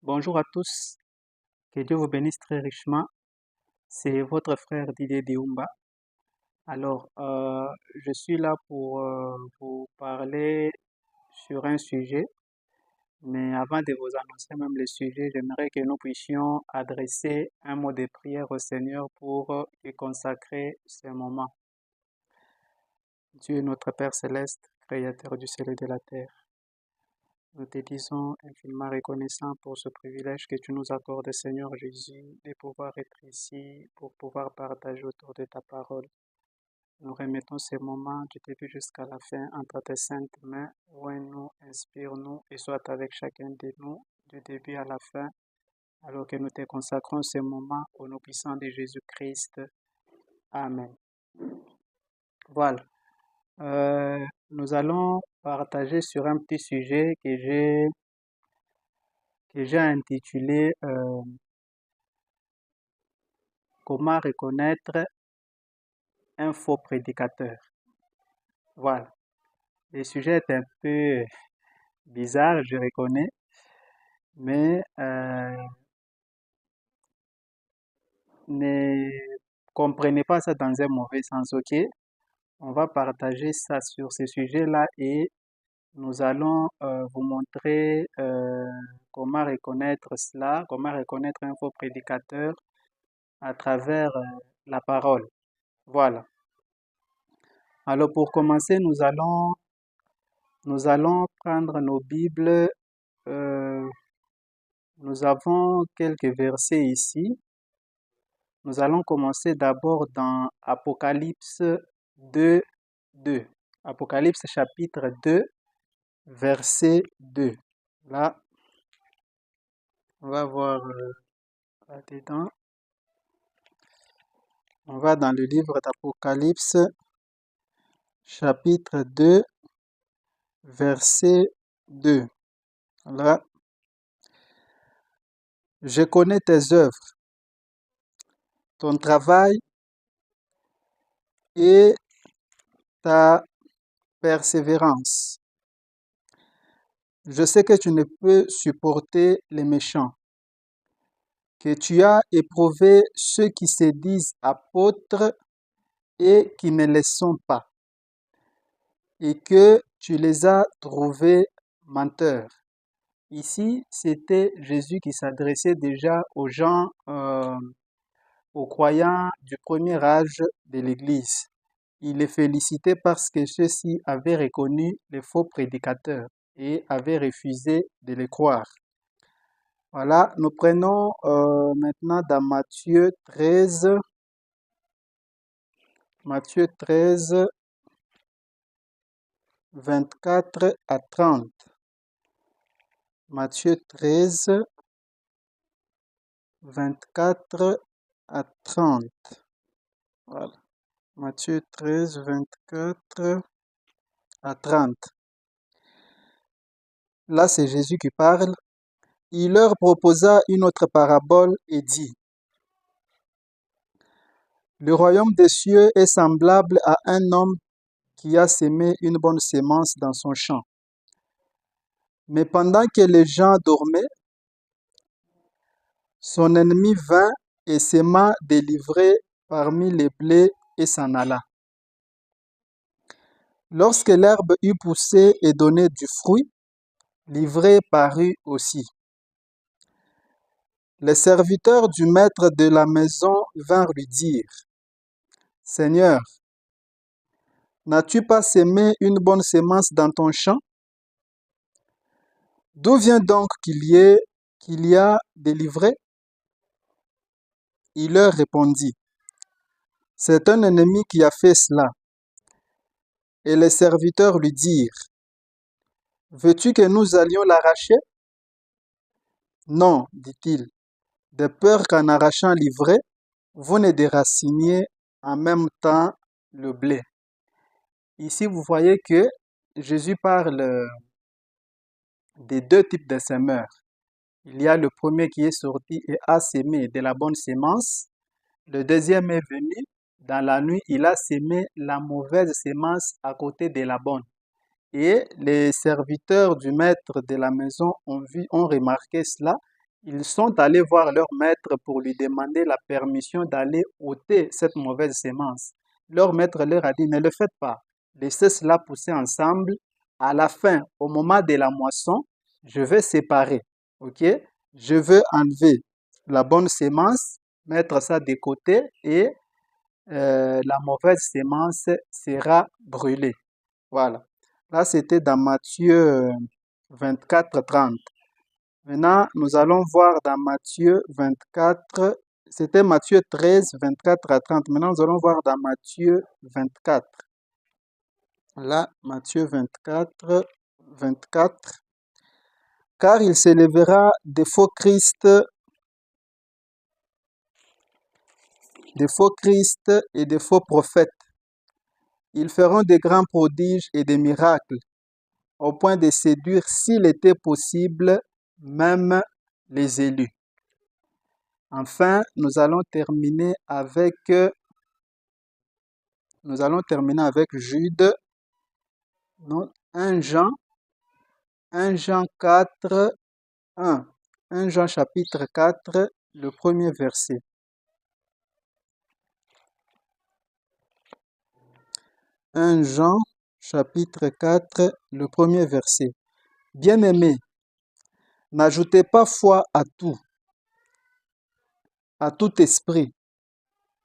Bonjour à tous, que Dieu vous bénisse très richement. C'est votre frère Didier Diumba. Alors, je suis là pour vous parler sur un sujet, mais avant de vous annoncer même le sujet, j'aimerais que nous puissions adresser un mot de prière au Seigneur pour y consacrer ce moment. Dieu notre Père céleste, Créateur du ciel et de la terre. Nous te disons infiniment reconnaissants pour ce privilège que tu nous accordes, Seigneur Jésus, de pouvoir être ici pour pouvoir partager autour de ta parole. Nous remettons ce moment du début jusqu'à la fin entre tes saintes mains. Oins-nous, inspire-nous et sois avec chacun de nous du début à la fin, alors que nous te consacrons ce moment au nom puissant de Jésus-Christ. Amen. Voilà. Nous allons partager sur un petit sujet que j'ai intitulé Comment reconnaître un faux prédicateur. Voilà. Le sujet est un peu bizarre, je reconnais, mais ne comprenez pas ça dans un mauvais sens, ok? On va partager ça sur ce sujet-là et nous allons vous montrer comment reconnaître cela, comment reconnaître un faux prédicateur à travers la parole. Voilà. Alors pour commencer, nous allons prendre nos Bibles. Nous avons quelques versets ici. Nous allons commencer d'abord dans Apocalypse 2, 2. Apocalypse chapitre 2, verset 2. Là, on va voir là-dedans. On va dans le livre d'Apocalypse chapitre 2, verset 2. Là, je connais tes œuvres, ton travail et ta persévérance. Je sais que tu ne peux supporter les méchants, que tu as éprouvé ceux qui se disent apôtres et qui ne le sont pas, et que tu les as trouvés menteurs. Ici, c'était Jésus qui s'adressait déjà aux gens, aux croyants du premier âge de l'Église. Il les félicitait parce que ceux-ci avaient reconnu les faux prédicateurs et avaient refusé de les croire. Voilà, nous prenons maintenant dans Matthieu 13, 24 à 30. Matthieu 13, 24 à 30. Voilà. Matthieu 13, 24 à 30. Là, c'est Jésus qui parle. Il leur proposa une autre parabole et dit, le royaume des cieux est semblable à un homme qui a semé une bonne sémence dans son champ. Mais pendant que les gens dormaient, son ennemi vint et sema des livrées parmi les blés et s'en alla. Lorsque l'herbe eut poussé et donné du fruit, l'ivrée parut aussi. Les serviteurs du maître de la maison vinrent lui dire, Seigneur, n'as-tu pas semé une bonne sémence dans ton champ? D'où vient donc qu'il y a des livrées? Il leur répondit, c'est un ennemi qui a fait cela. Et les serviteurs lui dirent, veux-tu que nous allions l'arracher? Non, dit-il, de peur qu'en arrachant l'ivraie, vous ne déraciniez en même temps le blé. Ici, vous voyez que Jésus parle des deux types de semeurs. Il y a le premier qui est sorti et a semé de la bonne sémence. Le deuxième est venu dans la nuit, il a semé la mauvaise sémence à côté de la bonne. Et les serviteurs du maître de la maison ont remarqué cela Ils sont allés voir leur maître pour lui demander la permission d'aller ôter cette mauvaise sémence. Leur maître leur a dit, ne le faites pas. Laissez cela pousser ensemble. À la fin, au moment de la moisson, je vais séparer. OK? Je veux enlever la bonne sémence, mettre ça de côté et la mauvaise sémence sera brûlée. Voilà. Là, c'était dans Matthieu 24, 30. Maintenant, nous allons voir dans Matthieu 24, c'était Matthieu 13, 24 à 30. Maintenant, nous allons voir dans Matthieu 24. Là, Matthieu 24, 24. Car il s'élèvera des faux Christ et des faux prophètes. Ils feront des grands prodiges et des miracles, au point de séduire, s'il était possible, même les élus. Enfin, nous allons terminer avec Jude, non, 1 Jean 4, 1. 1 Jean chapitre 4, le premier verset. 1 Jean chapitre 4, le premier verset. Bien-aimés, n'ajoutez pas foi à tout esprit.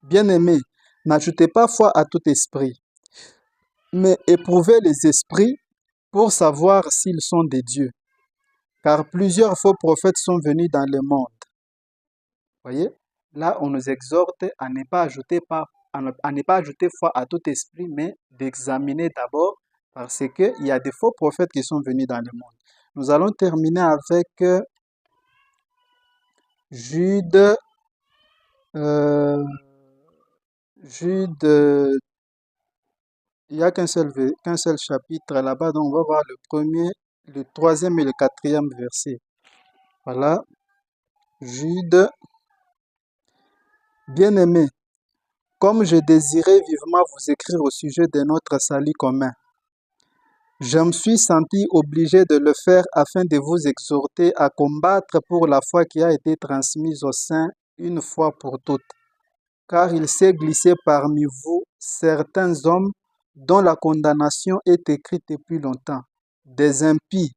Bien-aimés, n'ajoutez pas foi à tout esprit, mais éprouvez les esprits pour savoir s'ils sont des dieux. Car plusieurs faux prophètes sont venus dans le monde. Voyez, là, on nous exhorte à ne pas ajouter foi à tout esprit, mais d'examiner d'abord, parce qu'il y a des faux prophètes qui sont venus dans le monde. Nous allons terminer avec Jude. Jude, il n'y a qu'un seul chapitre là-bas, donc on va voir le premier, le troisième et le quatrième verset. Voilà, Jude. Bien-aimés, comme je désirais vivement vous écrire au sujet de notre salut commun, je me suis senti obligé de le faire afin de vous exhorter à combattre pour la foi qui a été transmise aux saints une fois pour toutes. Car il s'est glissé parmi vous certains hommes dont la condamnation est écrite depuis longtemps, des impies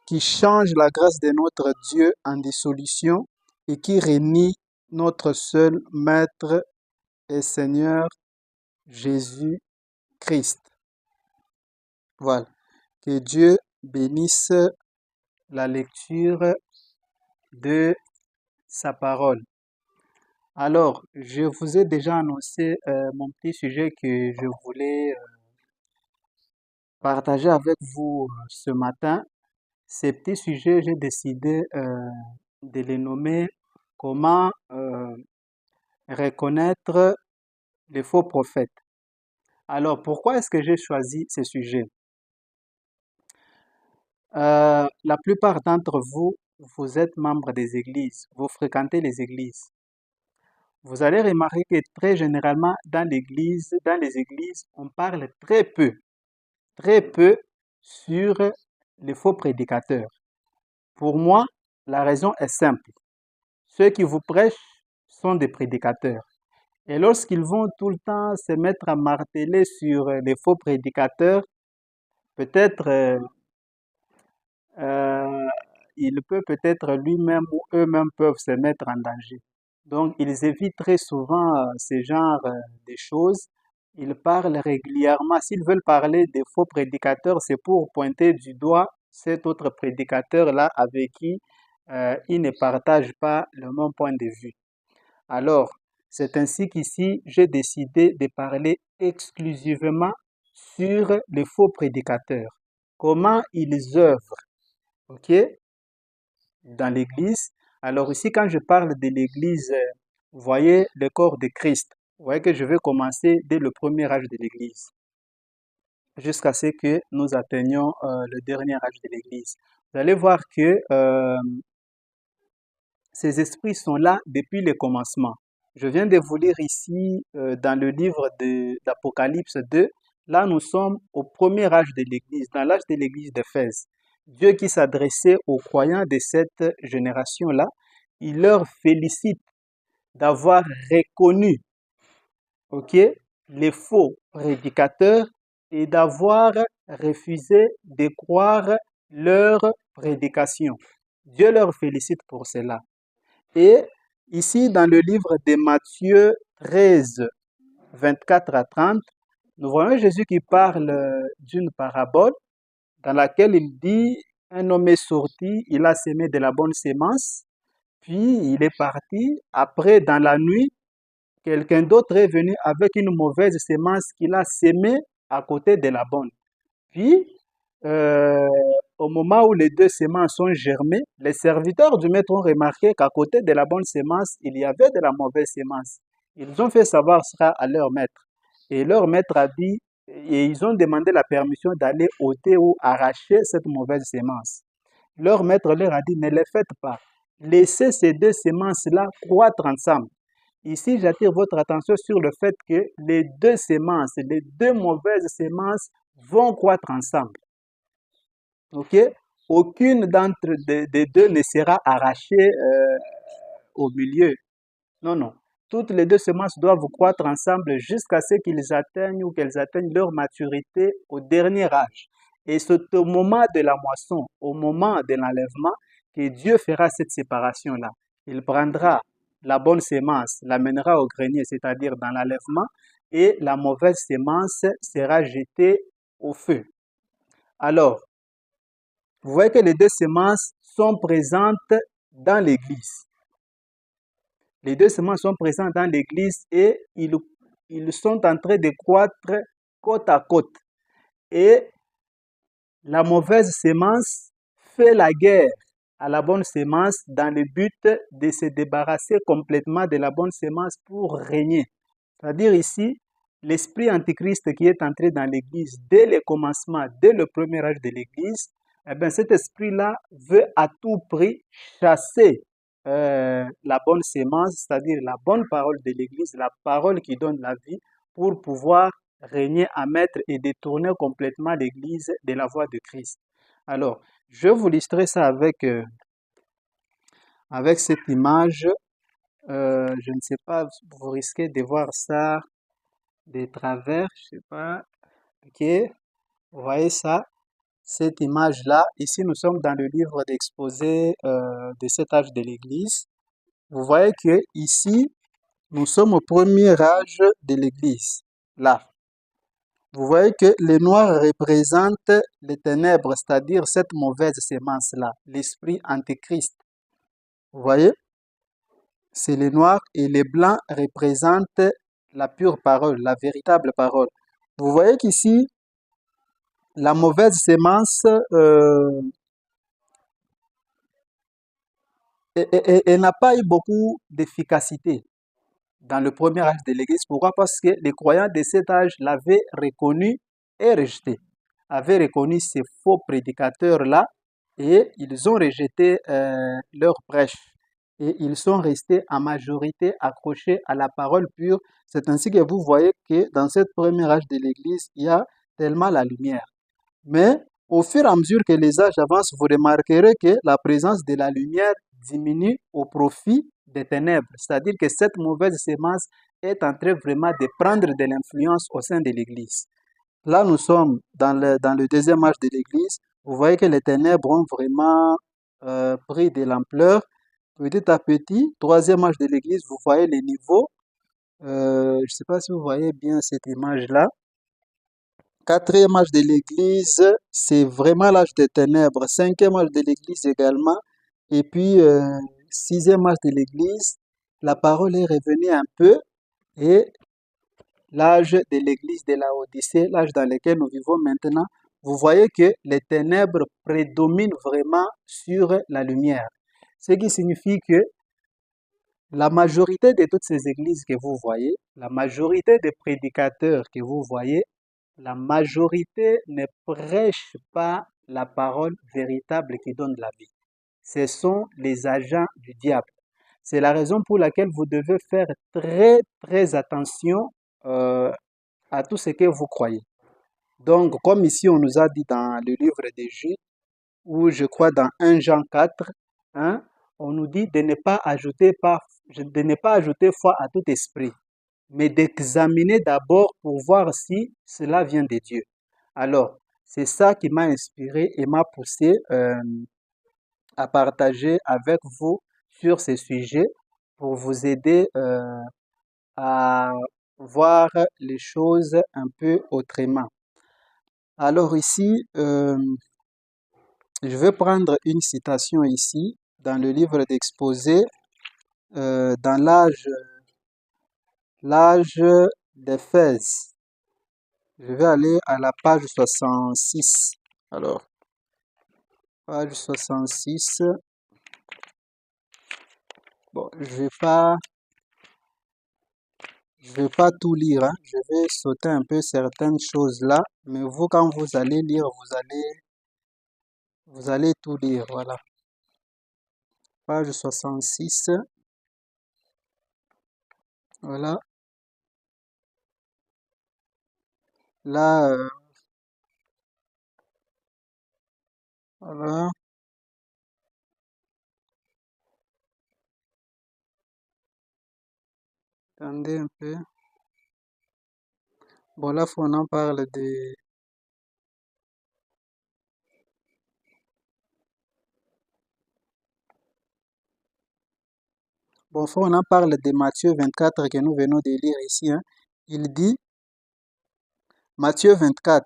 qui changent la grâce de notre Dieu en dissolution et qui renient notre seul Maître et Seigneur Jésus-Christ. Voilà. Que Dieu bénisse la lecture de sa parole. Alors, je vous ai déjà annoncé mon petit sujet que je voulais partager avec vous ce matin. Ces petits sujets, j'ai décidé de les nommer comment reconnaître les faux prophètes. Alors, pourquoi est-ce que j'ai choisi ces sujets? La plupart d'entre vous, vous êtes membres des églises, vous fréquentez les églises. Vous allez remarquer que très généralement, dans les églises, on parle très peu sur les faux prédicateurs. Pour moi, la raison est simple. Ceux qui vous prêchent sont des prédicateurs. Et lorsqu'ils vont tout le temps se mettre à marteler sur les faux prédicateurs, peut-être il peut peut-être lui-même ou eux-mêmes peuvent se mettre en danger. Donc, ils évitent très souvent ce genre de choses. Ils parlent régulièrement. S'ils veulent parler des faux prédicateurs, c'est pour pointer du doigt cet autre prédicateur-là avec qui ils ne partagent pas le même point de vue. Alors, c'est ainsi qu'ici, j'ai décidé de parler exclusivement sur les faux prédicateurs. Comment ils œuvrent, ok, dans l'Église. Alors ici, quand je parle de l'Église, vous voyez le corps de Christ. Vous voyez que je vais commencer dès le premier âge de l'Église, jusqu'à ce que nous atteignions le dernier âge de l'Église. Vous allez voir que ces esprits sont là depuis le commencement. Je viens de vous lire ici dans le livre d'Apocalypse 2. Là, nous sommes au premier âge de l'Église, dans l'âge de l'Église d'Éphèse. Dieu qui s'adressait aux croyants de cette génération-là, il leur félicite d'avoir reconnu, ok, les faux prédicateurs et d'avoir refusé de croire leur prédication. Dieu leur félicite pour cela. Et ici, dans le livre de Matthieu 13, 24 à 30, nous voyons Jésus qui parle d'une parabole dans laquelle il dit, un homme est sorti, il a semé de la bonne sémence, puis il est parti. Après, dans la nuit, quelqu'un d'autre est venu avec une mauvaise sémence qu'il a semée à côté de la bonne. Puis, euh, au moment où les deux semences sont germées, les serviteurs du maître ont remarqué qu'à côté de la bonne semence, il y avait de la mauvaise semence. Ils ont fait savoir cela à leur maître. Et leur maître a dit, et ils ont demandé la permission d'aller ôter ou arracher cette mauvaise semence. Leur maître leur a dit, ne les faites pas. Laissez ces deux semences-là croître ensemble. Ici, j'attire votre attention sur le fait que les deux semences, les deux mauvaises semences vont croître ensemble. Ok? Aucune d'entre des deux ne sera arrachée au milieu. Non, non. Toutes les deux semences doivent croître ensemble jusqu'à ce qu'ils atteignent ou qu'elles atteignent leur maturité au dernier âge. Et c'est au moment de la moisson, au moment de l'enlèvement, que Dieu fera cette séparation-là. Il prendra la bonne semence, l'amènera au grenier, c'est-à-dire dans l'enlèvement, et la mauvaise semence sera jetée au feu. Alors, vous voyez que les deux semences sont présentes dans l'Église. Les deux semences sont présentes dans l'Église et ils sont en train de croître côte à côte. Et la mauvaise semence fait la guerre à la bonne semence dans le but de se débarrasser complètement de la bonne semence pour régner. C'est-à-dire ici, l'esprit antichrist qui est entré dans l'Église dès le commencement, dès le premier âge de l'Église, eh bien, cet esprit-là veut à tout prix chasser la bonne sémence, c'est-à-dire la bonne parole de l'Église, la parole qui donne la vie, pour pouvoir régner à maître et détourner complètement l'Église de la voie de Christ. Alors, je vais vous illustrer ça avec cette image. Je ne sais pas, vous risquez de voir ça de travers, je sais pas. Ok, vous voyez ça, cette image-là. Ici, nous sommes dans le livre d'exposé de cet âge de l'Église. Vous voyez que ici, nous sommes au premier âge de l'Église. Là, vous voyez que le noir représente les ténèbres, c'est-à-dire cette mauvaise sémence-là, l'esprit antéchrist. Vous voyez, c'est le noir et le blanc représentent la pure parole, la véritable parole. Vous voyez qu'ici, la mauvaise sémence, elle n'a pas eu beaucoup d'efficacité dans le premier âge de l'Église. Pourquoi? Parce que les croyants de cet âge l'avaient reconnu et rejeté, avaient reconnu ces faux prédicateurs-là et ils ont rejeté leur prêche. Et ils sont restés en majorité accrochés à la parole pure. C'est ainsi que vous voyez que dans cette première âge de l'Église, il y a tellement la lumière. Mais au fur et à mesure que les âges avancent, vous remarquerez que la présence de la lumière diminue au profit des ténèbres. C'est-à-dire que cette mauvaise sémence est en train vraiment de prendre de l'influence au sein de l'Église. Là, nous sommes dans le deuxième âge de l'Église. Vous voyez que les ténèbres ont vraiment pris de l'ampleur. Petit à petit, troisième âge de l'Église, vous voyez les niveaux. Je ne sais pas si vous voyez bien cette image-là. Quatrième âge de l'Église, c'est vraiment l'âge des ténèbres. Cinquième âge de l'Église également. Et puis, sixième âge de l'Église, la parole est revenue un peu. Et l'âge de l'Église de la Odyssée, l'âge dans lequel nous vivons maintenant, vous voyez que les ténèbres prédominent vraiment sur la lumière. Ce qui signifie que la majorité de toutes ces églises que vous voyez, la majorité des prédicateurs que vous voyez, la majorité ne prêche pas la parole véritable qui donne la vie. Ce sont les agents du diable. C'est la raison pour laquelle vous devez faire très, très attention à tout ce que vous croyez. Donc, comme ici on nous a dit dans le livre de Jude, ou je crois dans 1 Jean 4, hein, on nous dit de ne pas ajouter foi à tout esprit, mais d'examiner d'abord pour voir si cela vient de Dieu. Alors, c'est ça qui m'a inspiré et m'a poussé à partager avec vous sur ces sujets pour vous aider à voir les choses un peu autrement. Alors ici, je vais prendre une citation ici dans le livre d'exposé, dans l'âge d'Éphèse. Je vais aller à la page 66. Alors, page 66. Bon, je vais pas tout lire, hein. Je vais sauter un peu certaines choses là, mais vous, quand vous allez lire, vous allez tout lire. Voilà. Page 66. Voilà. Là, voilà. Attendez un peu. Bon, là, on en parle de. Bon, on en parle de Matthieu 24 que nous venons de lire ici, hein. Il dit, Matthieu 24,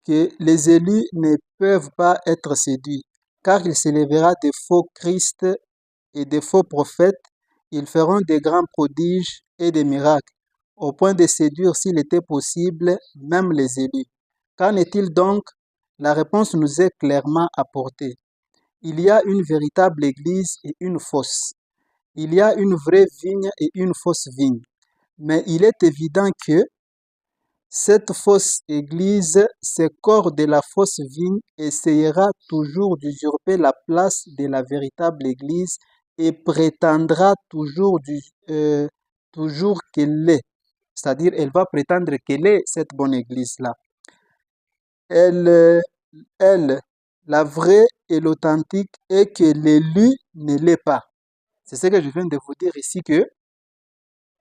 que les élus ne peuvent pas être séduits, car il s'élèvera des faux Christ et des faux prophètes. Ils feront des grands prodiges et des miracles, au point de séduire, s'il était possible, même les élus. Qu'en est-il donc? La réponse nous est clairement apportée. Il y a une véritable église et une fausse. Il y a une vraie vigne et une fausse vigne. Mais il est évident que cette fausse église, ce corps de la fausse vigne, essayera toujours d'usurper la place de la véritable église et prétendra toujours qu'elle l'est. C'est-à-dire, elle va prétendre qu'elle est cette bonne église-là. Elle, elle, la vraie et l'authentique est que l'élu ne l'est pas. C'est ce que je viens de vous dire ici, que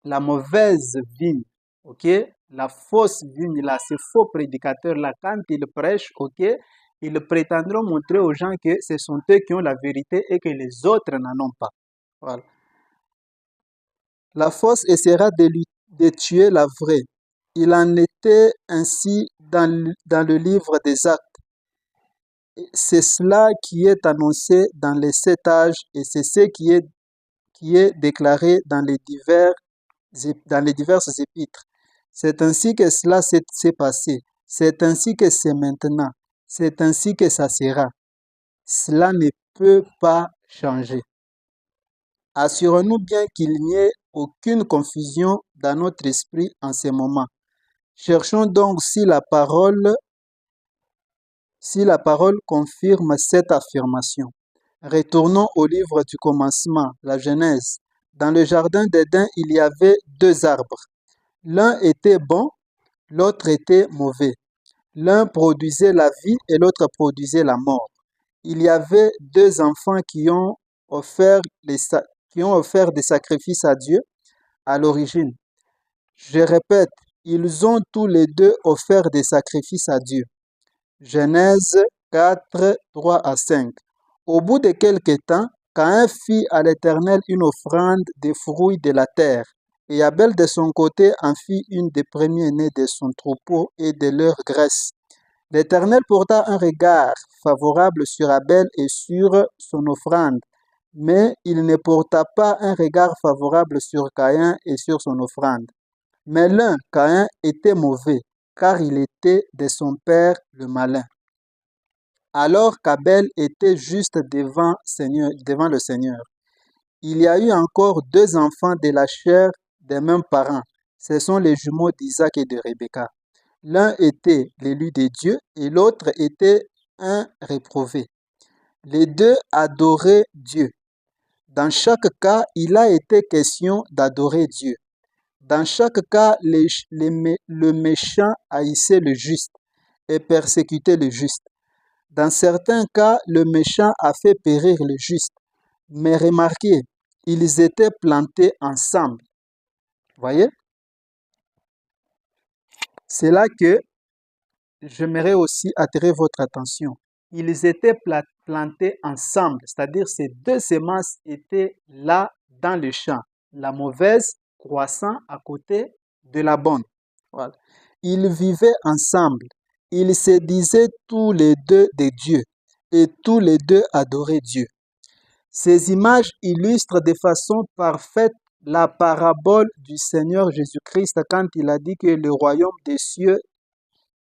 la mauvaise vigne, ok, la fausse vigne, là, ces faux prédicateurs-là, quand ils prêchent, ok, ils prétendront montrer aux gens que ce sont eux qui ont la vérité et que les autres n'en ont pas. Voilà. La fausse essaiera de tuer la vraie. Il en était ainsi dans le livre des Actes. C'est cela qui est annoncé dans les 7 âges et c'est ce qui est déclaré dans dans les diverses épîtres. C'est ainsi que cela s'est passé. C'est ainsi que c'est maintenant. C'est ainsi que ça sera. Cela ne peut pas changer. Assurons-nous bien qu'il n'y ait aucune confusion dans notre esprit en ce moment. Cherchons donc si la parole confirme cette affirmation. Retournons au livre du commencement, la Genèse. Dans le jardin d'Éden, il y avait 2 arbres. L'un était bon, l'autre était mauvais. L'un produisait la vie et l'autre produisait la mort. Il y avait 2 enfants qui ont offert des sacrifices à Dieu à l'origine. Je répète, ils ont tous les 2 offert des sacrifices à Dieu. Genèse 4, 3 à 5. Au bout de quelque temps, Caïn fit à l'Éternel une offrande des fruits de la terre, et Abel de son côté en fit une des premiers-nés de son troupeau et de leur graisse. L'Éternel porta un regard favorable sur Abel et sur son offrande, mais il ne porta pas un regard favorable sur Caïn et sur son offrande. Mais l'un, Caïn, était mauvais, car il était de son père le malin. Alors qu'Abel était juste devant le Seigneur. Il y a eu encore 2 enfants de la chair des mêmes parents. Ce sont les jumeaux d'Isaac et de Rebecca. L'un était l'élu de Dieu et l'autre était un réprouvé. Les 2 adoraient Dieu. Dans chaque cas, il a été question d'adorer Dieu. Dans chaque cas, le méchant haïssait le juste et persécutait le juste. Dans certains cas, le méchant a fait périr le juste. Mais remarquez, ils étaient plantés ensemble. Voyez? C'est là que j'aimerais aussi attirer votre attention. Ils étaient plantés ensemble, c'est-à-dire ces deux semences étaient là dans le champ. La mauvaise croissant à côté de la bonne. Voilà. Ils vivaient ensemble. Ils se disaient tous les deux de Dieu et tous les deux adoraient Dieu. Ces images illustrent de façon parfaite la parabole du Seigneur Jésus-Christ quand il a dit que le royaume des cieux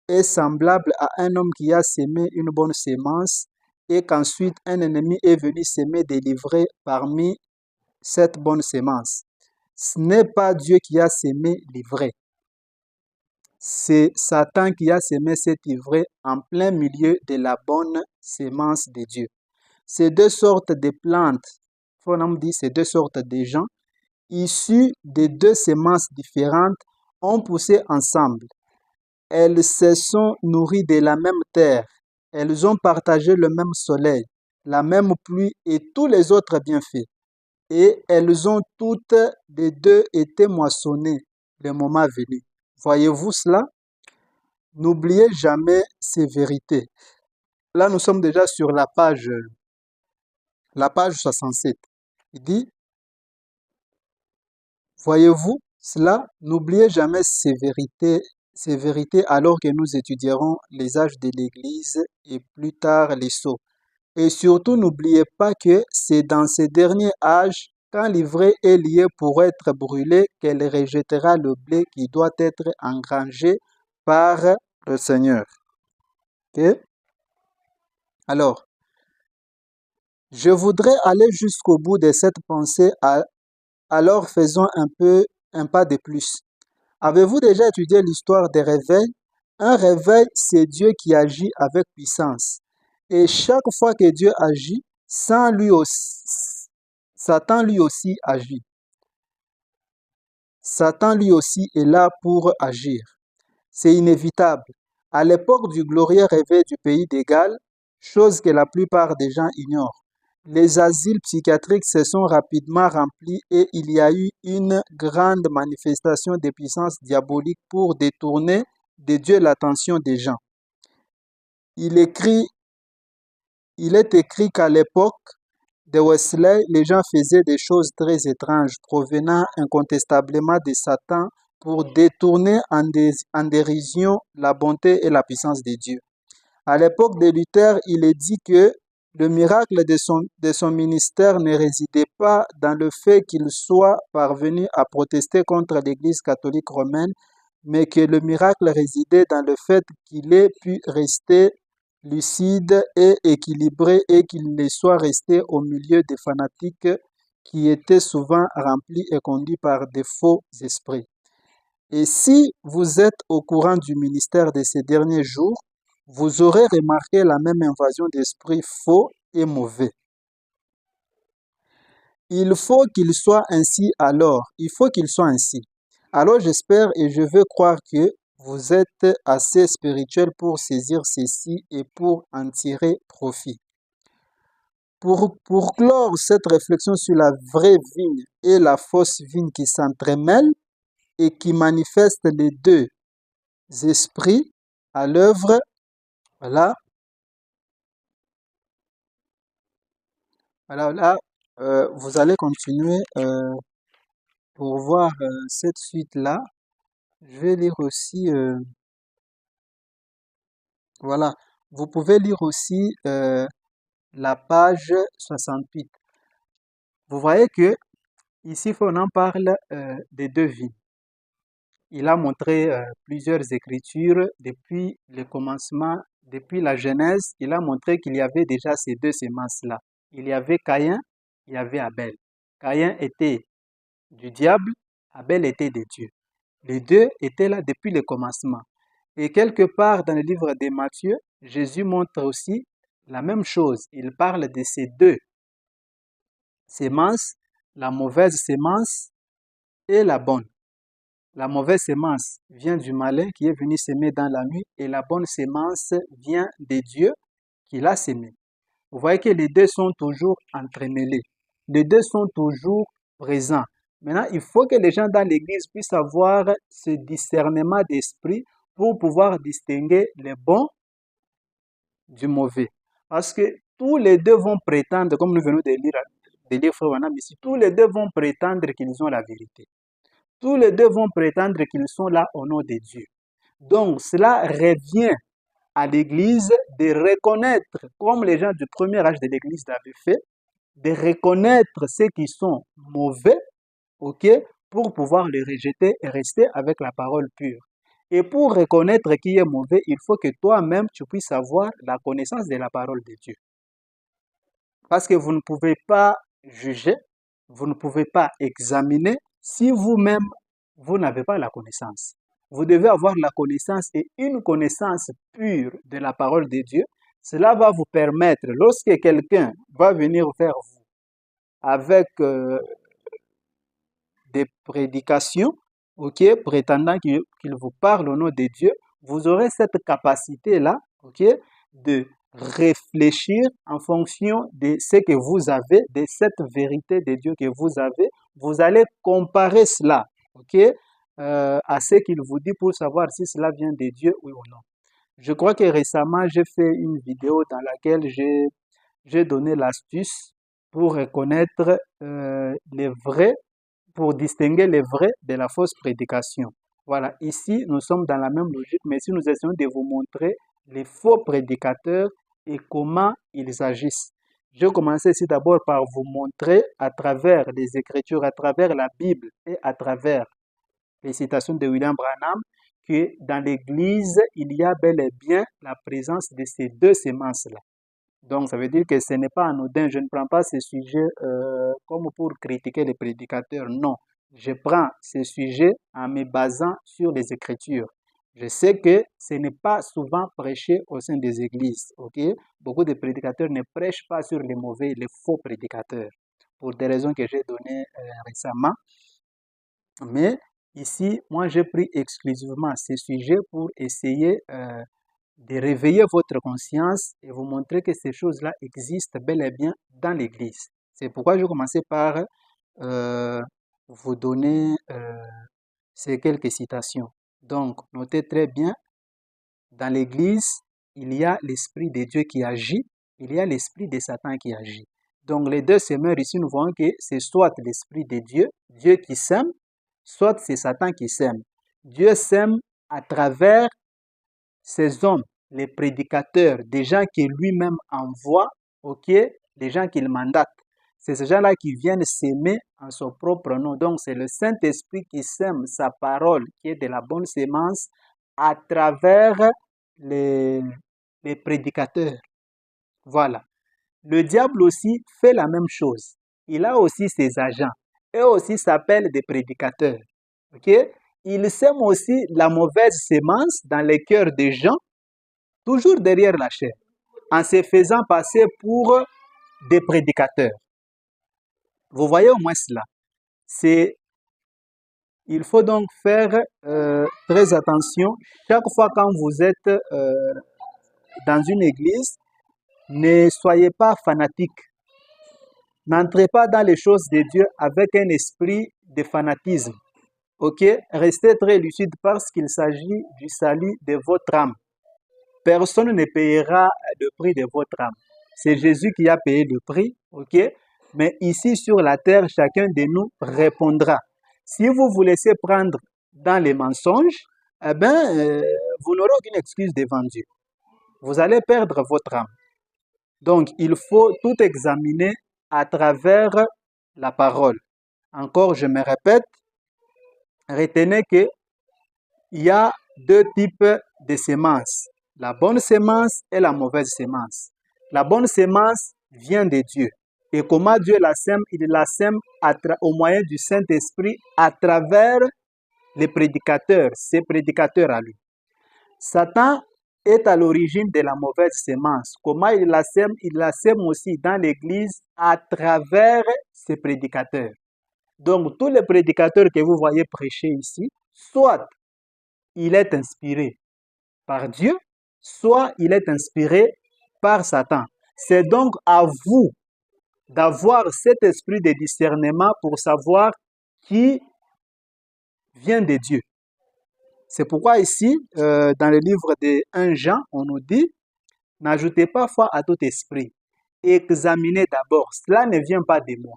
est semblable à un homme qui a semé une bonne semence et qu'ensuite un ennemi est venu s'aimer délivrer parmi cette bonne semence. Ce n'est pas Dieu qui a semé l'ivraie. C'est Satan qui a semé cette ivraie en plein milieu de la bonne semence de Dieu. Ces deux sortes de plantes, on dit ces deux sortes de gens, issus de deux semences différentes, ont poussé ensemble. Elles se sont nourries de la même terre. Elles ont partagé le même soleil, la même pluie et tous les autres bienfaits. Et elles ont toutes les deux été moissonnées le moment venu. Voyez-vous cela? N'oubliez jamais ces vérités. Là, nous sommes déjà sur la page 67. Il dit, voyez-vous cela? N'oubliez jamais ces vérités alors que nous étudierons les âges de l'Église et plus tard les sceaux. Et surtout, n'oubliez pas que c'est dans ces derniers âges, quand l'ivraie est liée pour être brûlée, qu'elle rejettera le blé qui doit être engrangé par le Seigneur. Okay? Alors, je voudrais aller jusqu'au bout de cette pensée, alors faisons un pas de plus. Avez-vous déjà étudié l'histoire des réveils? Un réveil, c'est Dieu qui agit avec puissance. Et chaque fois que Dieu agit, Satan lui aussi agit. Satan lui aussi est là pour agir. C'est inévitable. À l'époque du glorieux réveil du pays des Galles, chose que la plupart des gens ignorent, les asiles psychiatriques se sont rapidement remplis et il y a eu une grande manifestation de puissance diabolique pour détourner de Dieu l'attention des gens. Il est écrit qu'à l'époque de Wesley, les gens faisaient des choses très étranges provenant incontestablement de Satan pour détourner en dérision la bonté et la puissance de Dieu. À l'époque de Luther, il est dit que le miracle de son ministère ne résidait pas dans le fait qu'il soit parvenu à protester contre l'Église catholique romaine, mais que le miracle résidait dans le fait qu'il ait pu rester lucide et équilibré et qu'il ne soit resté au milieu des fanatiques qui étaient souvent remplis et conduits par des faux esprits. Et si vous êtes au courant du ministère de ces derniers jours, vous aurez remarqué la même invasion d'esprits faux et mauvais. Il faut qu'il soit ainsi alors. Il faut qu'il soit ainsi. Alors j'espère et je veux croire que vous êtes assez spirituel pour saisir ceci et pour en tirer profit. Pour clore cette réflexion sur la vraie vigne et la fausse vigne qui s'entremêlent et qui manifestent les deux esprits à l'œuvre, voilà. Alors là, vous allez continuer pour voir cette suite-là. Je vais lire aussi, voilà, vous pouvez lire aussi la page 68. Vous voyez que ici, on en parle des deux vies. Il a montré plusieurs écritures depuis le commencement, depuis la Genèse. Il a montré qu'il y avait déjà ces deux semences-là. Il y avait Caïn, il y avait Abel. Caïn était du diable, Abel était de Dieu. Les deux étaient là depuis le commencement. Et quelque part dans le livre de Matthieu, Jésus montre aussi la même chose. Il parle de ces deux semences, la mauvaise semence et la bonne. La mauvaise semence vient du malin qui est venu s'aimer dans la nuit et la bonne semence vient de Dieu qu'il a sémé. Vous voyez que les deux sont toujours entremêlés. Les deux sont toujours présents. Maintenant, il faut que les gens dans l'Église puissent avoir ce discernement d'esprit pour pouvoir distinguer le bon du mauvais. Parce que tous les deux vont prétendre, comme nous venons de lire Frère Wanam ici, tous les deux vont prétendre qu'ils ont la vérité. Tous les deux vont prétendre qu'ils sont là au nom de Dieu. Donc, cela revient à l'Église de reconnaître, comme les gens du premier âge de l'Église l'avaient fait, de reconnaître ceux qui sont mauvais, ok, pour pouvoir les rejeter et rester avec la parole pure. Et pour reconnaître qui est mauvais, il faut que toi-même, tu puisses avoir la connaissance de la parole de Dieu. Parce que vous ne pouvez pas juger, vous ne pouvez pas examiner si vous-même, vous n'avez pas la connaissance. Vous devez avoir la connaissance et une connaissance pure de la parole de Dieu. Cela va vous permettre, lorsque quelqu'un va venir vers vous avec des prédications, ok, prétendant qu'il vous parle au nom de Dieu, vous aurez cette capacité-là, ok, de réfléchir en fonction de ce que vous avez, de cette vérité de Dieu que vous avez. Vous allez comparer cela, ok, à ce qu'il vous dit pour savoir si cela vient de Dieu, oui ou non. Je crois que récemment, j'ai fait une vidéo dans laquelle j'ai donné l'astuce pour reconnaître les vrais, pour distinguer les vrais de la fausse prédication. Voilà, ici, nous sommes dans la même logique, mais si nous essayons de vous montrer les faux prédicateurs et comment ils agissent. Je vais commencer ici d'abord par vous montrer à travers les Écritures, à travers la Bible et à travers les citations de William Branham, que dans l'Église, il y a bel et bien la présence de ces deux semences-là. Donc, ça veut dire que ce n'est pas anodin. Je ne prends pas ce sujet comme pour critiquer les prédicateurs. Non, je prends ce sujet en me basant sur les Écritures. Je sais que ce n'est pas souvent prêché au sein des églises. Ok? Beaucoup de prédicateurs ne prêchent pas sur les mauvais, les faux prédicateurs, pour des raisons que j'ai données récemment. Mais ici, moi, j'ai pris exclusivement ce sujet pour essayer de réveiller votre conscience et vous montrer que ces choses-là existent bel et bien dans l'Église. C'est pourquoi je vais commencer par vous donner ces quelques citations. Donc, notez très bien, dans l'Église, il y a l'Esprit de Dieu qui agit, il y a l'Esprit de Satan qui agit. Donc, les deux semeurs ici, nous voyons que c'est soit l'Esprit de Dieu, Dieu qui sème, soit c'est Satan qui sème. Dieu sème à travers ces hommes, les prédicateurs, des gens qu'il lui-même envoie, ok, des gens qu'il mandate. C'est ces gens-là qui viennent s'aimer en son propre nom. Donc, c'est le Saint-Esprit qui sème sa parole, qui est de la bonne sémence, à travers les prédicateurs. Voilà. Le diable aussi fait la même chose. Il a aussi ses agents. Eux aussi s'appellent des prédicateurs. Ok? Il sème aussi la mauvaise sémence dans les cœurs des gens, toujours derrière la chair, en se faisant passer pour des prédicateurs. Vous voyez au moins cela. Il faut donc faire très attention. Chaque fois quand vous êtes dans une église, ne soyez pas fanatique. N'entrez pas dans les choses de Dieu avec un esprit de fanatisme. Ok? Restez très lucide parce qu'il s'agit du salut de votre âme. Personne ne payera le prix de votre âme. C'est Jésus qui a payé le prix, ok? Mais ici sur la terre, chacun de nous répondra. Si vous vous laissez prendre dans les mensonges, eh bien, vous n'aurez aucune excuse devant Dieu. Vous allez perdre votre âme. Donc, il faut tout examiner à travers la parole. Encore, je me répète, retenez qu'il y a deux types de semences. La bonne sémence et la mauvaise sémence. La bonne sémence vient de Dieu. Et comment Dieu la sème? Il la sème au moyen du Saint-Esprit à travers les prédicateurs, ses prédicateurs à lui. Satan est à l'origine de la mauvaise sémence. Comment il la sème? Il la sème aussi dans l'Église à travers ses prédicateurs. Donc, tous les prédicateurs que vous voyez prêcher ici, soit il est inspiré par Dieu, soit il est inspiré par Satan. C'est donc à vous d'avoir cet esprit de discernement pour savoir qui vient de Dieu. C'est pourquoi ici, dans le livre de 1 Jean, on nous dit, n'ajoutez pas foi à tout esprit. Examinez d'abord. Cela ne vient pas de moi.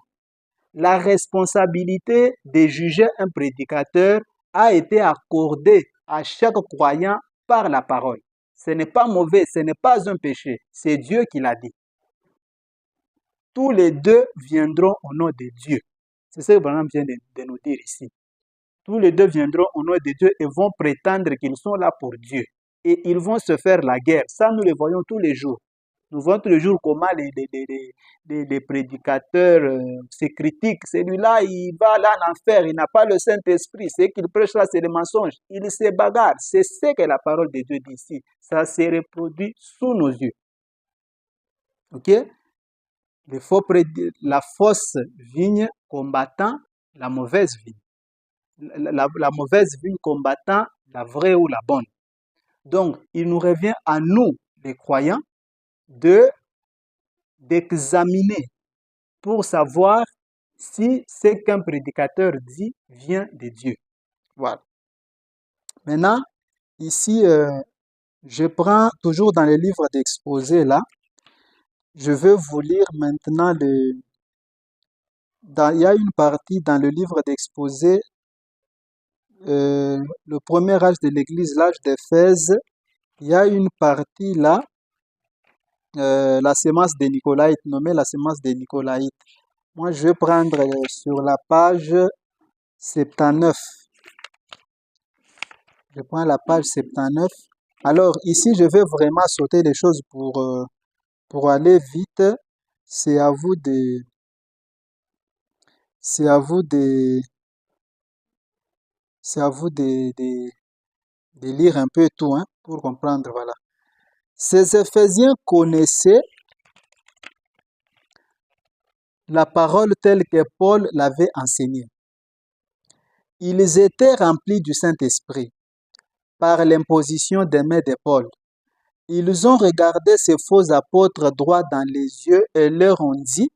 La responsabilité de juger un prédicateur a été accordée à chaque croyant par la parole. Ce n'est pas mauvais, ce n'est pas un péché. C'est Dieu qui l'a dit. Tous les deux viendront au nom de Dieu. C'est ce que Branham vient de nous dire ici. Tous les deux viendront au nom de Dieu et vont prétendre qu'ils sont là pour Dieu. Et ils vont se faire la guerre. Ça, nous le voyons tous les jours. Nous voyons tous les jours comment les prédicateurs se critiquent. Celui-là, il va là en enfer, il n'a pas le Saint-Esprit. Ce qu'il prêche là, c'est des mensonges. Il se bagarre. C'est ce que la parole de Dieu dit ici. Ça se reproduit sous nos yeux. Ok? La fausse vigne combattant la mauvaise vigne. La mauvaise vigne combattant la vraie ou la bonne. Donc, il nous revient à nous, les croyants, d'examiner pour savoir si ce qu'un prédicateur dit vient de Dieu. Voilà. Maintenant, ici, je prends toujours dans le livre d'exposé là, je veux vous lire maintenant il y a une partie dans le livre d'exposé, le premier âge de l'Église, l'âge d'Éphèse, il y a une partie là, la sémence des Nicolaïtes, nommée la sémence des Nicolaïtes. Moi, je vais prendre sur la page 79. Je prends la page 79. Alors, ici, je vais vraiment sauter les choses pour aller vite. C'est à vous de... C'est à vous de... C'est à vous de lire un peu tout, hein, pour comprendre, voilà. Ces Éphésiens connaissaient la parole telle que Paul l'avait enseignée. Ils étaient remplis du Saint-Esprit par l'imposition des mains de Paul. Ils ont regardé ces faux apôtres droit dans les yeux et leur ont dit,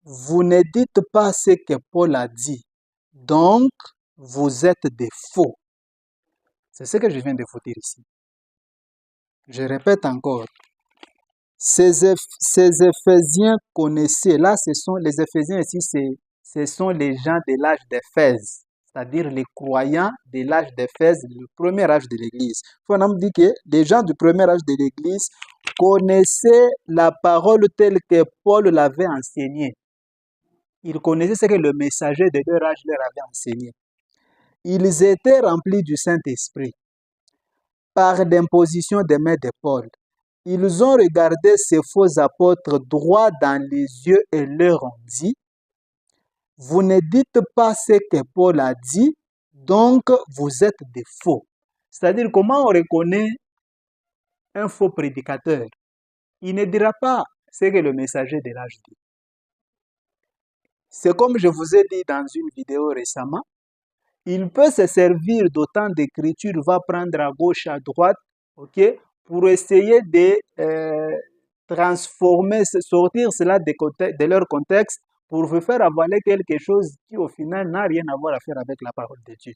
vous ne dites pas ce que Paul a dit, donc vous êtes des faux. C'est ce que je viens de vous dire ici. Je répète encore. Ces Éphésiens connaissaient, là ce sont les Éphésiens ici, ce sont les gens de l'âge d'Éphèse, c'est-à-dire les croyants de l'âge d'Éphèse, le premier âge de l'Église. Il faut dire que les gens du premier âge de l'Église connaissaient la parole telle que Paul l'avait enseignée. Ils connaissaient ce que le messager de leur âge leur avait enseigné. Ils étaient remplis du Saint-Esprit par l'imposition des mains de Paul. Ils ont regardé ces faux apôtres droit dans les yeux et leur ont dit, vous ne dites pas ce que Paul a dit, donc vous êtes des faux. C'est-à-dire, comment on reconnaît un faux prédicateur? Il ne dira pas ce que le messager de l'âge dit. C'est comme je vous ai dit dans une vidéo récemment, il peut se servir d'autant d'écriture, va prendre à gauche, à droite, ok, pour essayer de transformer, sortir cela de leur contexte pour vous faire avaler quelque chose qui au final n'a rien à voir à faire avec la parole de Dieu.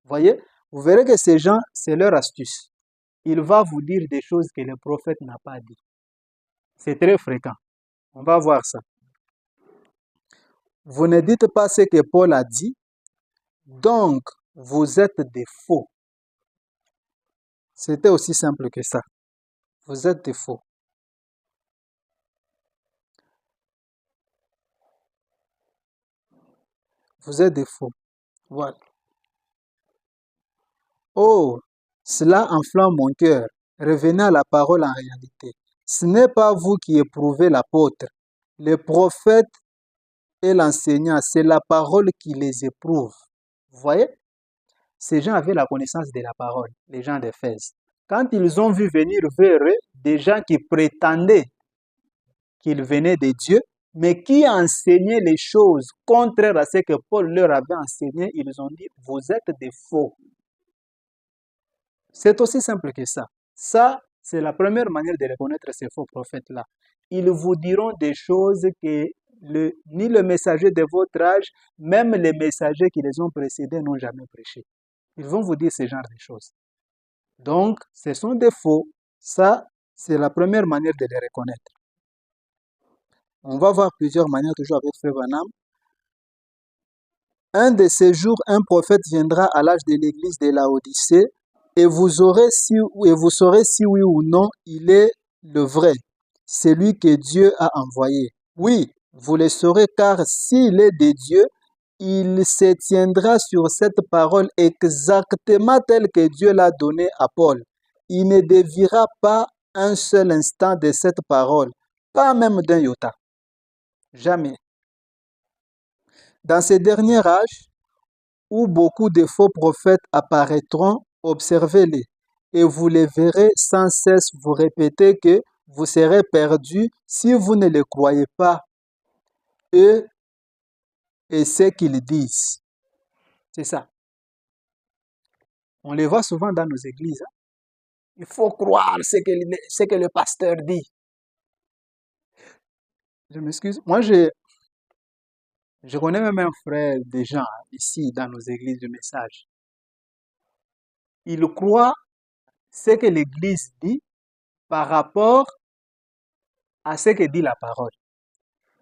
Voyez, vous verrez que ces gens, c'est leur astuce. Il va vous dire des choses que le prophète n'a pas dit. C'est très fréquent. On va voir ça. Vous ne dites pas ce que Paul a dit, donc vous êtes des faux. C'était aussi simple que ça. Vous êtes des faux. Vous êtes des faux. Voilà. Oh, cela enflamme mon cœur. Revenez à la parole en réalité. Ce n'est pas vous qui éprouvez l'apôtre. Le prophète et l'enseignant, c'est la parole qui les éprouve. Vous voyez? Ces gens avaient la connaissance de la parole, les gens d'Éphèse. Quand ils ont vu venir vers eux des gens qui prétendaient qu'ils venaient de Dieu, mais qui enseignaient les choses contraires à ce que Paul leur avait enseigné, ils ont dit, vous êtes des faux. C'est aussi simple que ça. Ça, C'est la première manière de reconnaître ces faux prophètes-là. Ils vous diront des choses que ni le messager de votre âge, même les messagers qui les ont précédés n'ont jamais prêché. Ils vont vous dire ce genre de choses. Donc, ce sont des faux. Ça, c'est la première manière de les reconnaître. On va voir plusieurs manières, toujours avec Frère Branham. Un de ces jours, un prophète viendra à l'âge de l'église de Laodicée et vous saurez si oui ou non il est le vrai, celui que Dieu a envoyé. Oui, vous le saurez car s'il est de Dieu, il se tiendra sur cette parole exactement telle que Dieu l'a donnée à Paul. Il ne déviera pas un seul instant de cette parole, pas même d'un iota. Jamais. Dans ces derniers âges, où beaucoup de faux prophètes apparaîtront, observez-les, et vous les verrez sans cesse vous répéter que vous serez perdus si vous ne les croyez pas, eux et ce qu'ils disent. C'est ça. On les voit souvent dans nos églises. Hein. Il faut croire ce que le pasteur dit. Je m'excuse. Moi, je connais même un frère des gens ici dans nos églises de message. Il croit ce que l'église dit par rapport à ce que dit la parole.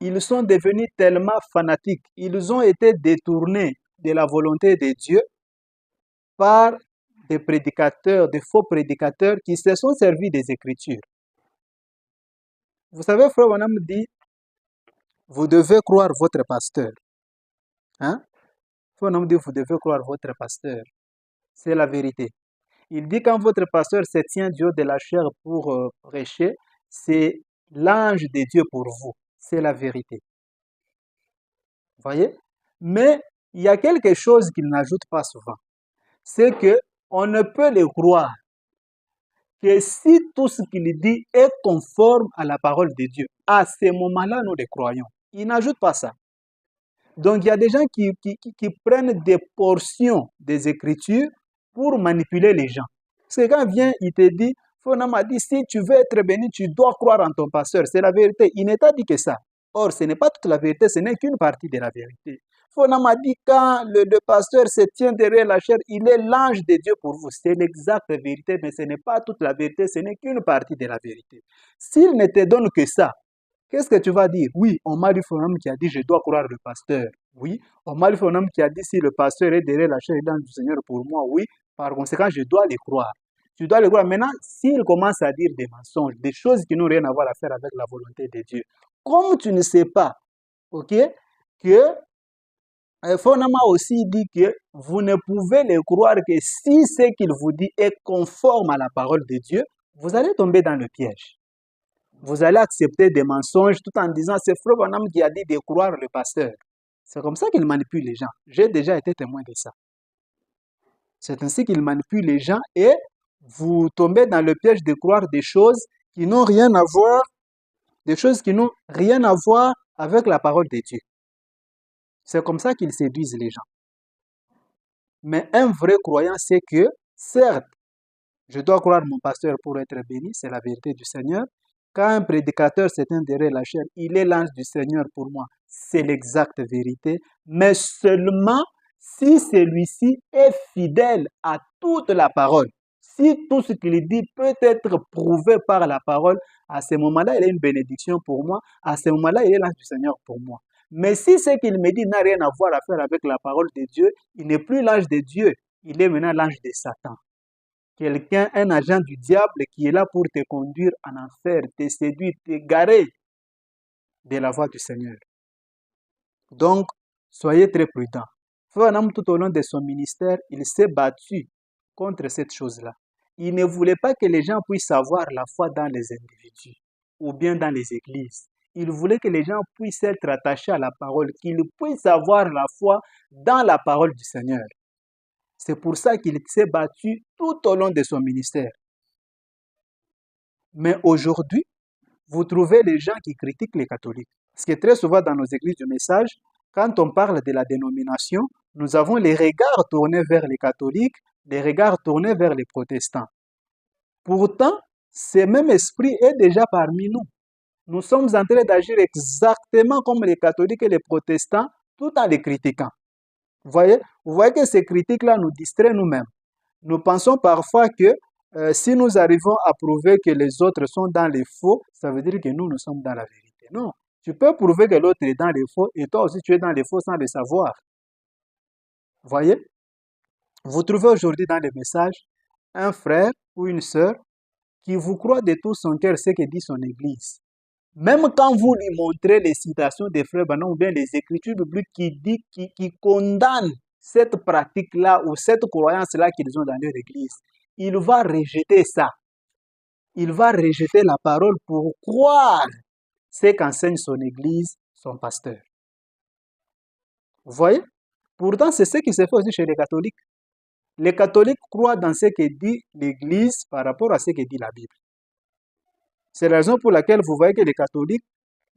Ils sont devenus tellement fanatiques, ils ont été détournés de la volonté de Dieu par des prédicateurs, des faux prédicateurs qui se sont servis des Écritures. Vous savez, Frère Branham dit, vous devez croire votre pasteur. Hein? Frère Branham dit, vous devez croire votre pasteur. C'est la vérité. Il dit, quand votre pasteur se tient du haut de la chair pour prêcher, c'est l'ange de Dieu pour vous. C'est la vérité. Vous voyez? Mais il y a quelque chose qu'il n'ajoute pas souvent. C'est que on ne peut le croire que si tout ce qu'il dit est conforme à la parole de Dieu. À ce moment-là, nous le croyons. Il n'ajoute pas ça. Donc, il y a des gens qui prennent des portions des Écritures pour manipuler les gens. Parce que quand vient, il te dit, Fonam a dit, si tu veux être béni, tu dois croire en ton pasteur. C'est la vérité. Il n'est pas dit que ça. Or, ce n'est pas toute la vérité, ce n'est qu'une partie de la vérité. Fonam a dit, quand le pasteur se tient derrière la chair, il est l'ange de Dieu pour vous. C'est l'exacte vérité, mais ce n'est pas toute la vérité, ce n'est qu'une partie de la vérité. S'il ne te donne que ça, qu'est-ce que tu vas dire? Oui, on m'a dit Fonam qui a dit, je dois croire le pasteur. Oui, on m'a dit Fonam qui a dit, si le pasteur est derrière la chair et l'ange du Seigneur pour moi, oui, par conséquent, je dois les croire. Tu dois les croire. Maintenant, s'il commence à dire des mensonges, des choses qui n'ont rien à voir à faire avec la volonté de Dieu, comme tu ne sais pas, ok, que Fonam a aussi dit que vous ne pouvez les croire que si ce qu'il vous dit est conforme à la parole de Dieu, vous allez tomber dans le piège. Vous allez accepter des mensonges tout en disant c'est Frère Branham qui a dit de croire le pasteur. C'est comme ça qu'il manipule les gens. J'ai déjà été témoin de ça. C'est ainsi qu'il manipule les gens et vous tombez dans le piège de croire des choses qui n'ont rien à voir, des choses qui n'ont rien à voir avec la parole de Dieu. C'est comme ça qu'ils séduisent les gens. Mais un vrai croyant sait que, certes, je dois croire mon pasteur pour être béni, c'est la vérité du Seigneur. Quand un prédicateur s'éteint derrière la chair, il est l'ange du Seigneur pour moi. C'est l'exacte vérité. Mais seulement si celui-ci est fidèle à toute la parole. Si tout ce qu'il dit peut être prouvé par la parole, à ce moment-là, il est une bénédiction pour moi. À ce moment-là, il est l'ange du Seigneur pour moi. Mais si ce qu'il me dit n'a rien à voir à faire avec la parole de Dieu, il n'est plus l'ange de Dieu. Il est maintenant l'ange de Satan. Quelqu'un, un agent du diable qui est là pour te conduire en enfer, te séduire, t'égarer de la voie du Seigneur. Donc, soyez très prudents. Frère Branham, tout au long de son ministère, il s'est battu contre cette chose-là. Il ne voulait pas que les gens puissent avoir la foi dans les individus ou bien dans les églises. Il voulait que les gens puissent être attachés à la parole, qu'ils puissent avoir la foi dans la parole du Seigneur. C'est pour ça qu'il s'est battu tout au long de son ministère. Mais aujourd'hui, vous trouvez les gens qui critiquent les catholiques. Parce que très souvent dans nos églises du message, quand on parle de la dénomination, nous avons les regards tournés vers les catholiques, les regards tournés vers les protestants. Pourtant, ce même esprit est déjà parmi nous. Nous sommes en train d'agir exactement comme les catholiques et les protestants, tout en les critiquant. Vous voyez que ces critiques-là nous distraient nous-mêmes. Nous pensons parfois que si nous arrivons à prouver que les autres sont dans les faux, ça veut dire que nous sommes dans la vérité. Non, tu peux prouver que l'autre est dans les faux et toi aussi tu es dans les faux sans le savoir. Voyez, vous trouvez aujourd'hui dans les messages un frère ou une sœur qui vous croit de tout son cœur ce que dit son Église. Même quand vous lui montrez les citations des frères Branham ou bien les écritures bibliques qui condamnent cette pratique-là ou cette croyance-là qu'ils ont dans leur Église, il va rejeter ça. Il va rejeter la parole pour croire ce qu'enseigne son Église, son pasteur. Vous voyez? Pourtant, c'est ce qui se fait aussi chez les catholiques. Les catholiques croient dans ce que dit l'Église par rapport à ce que dit la Bible. C'est la raison pour laquelle vous voyez que les catholiques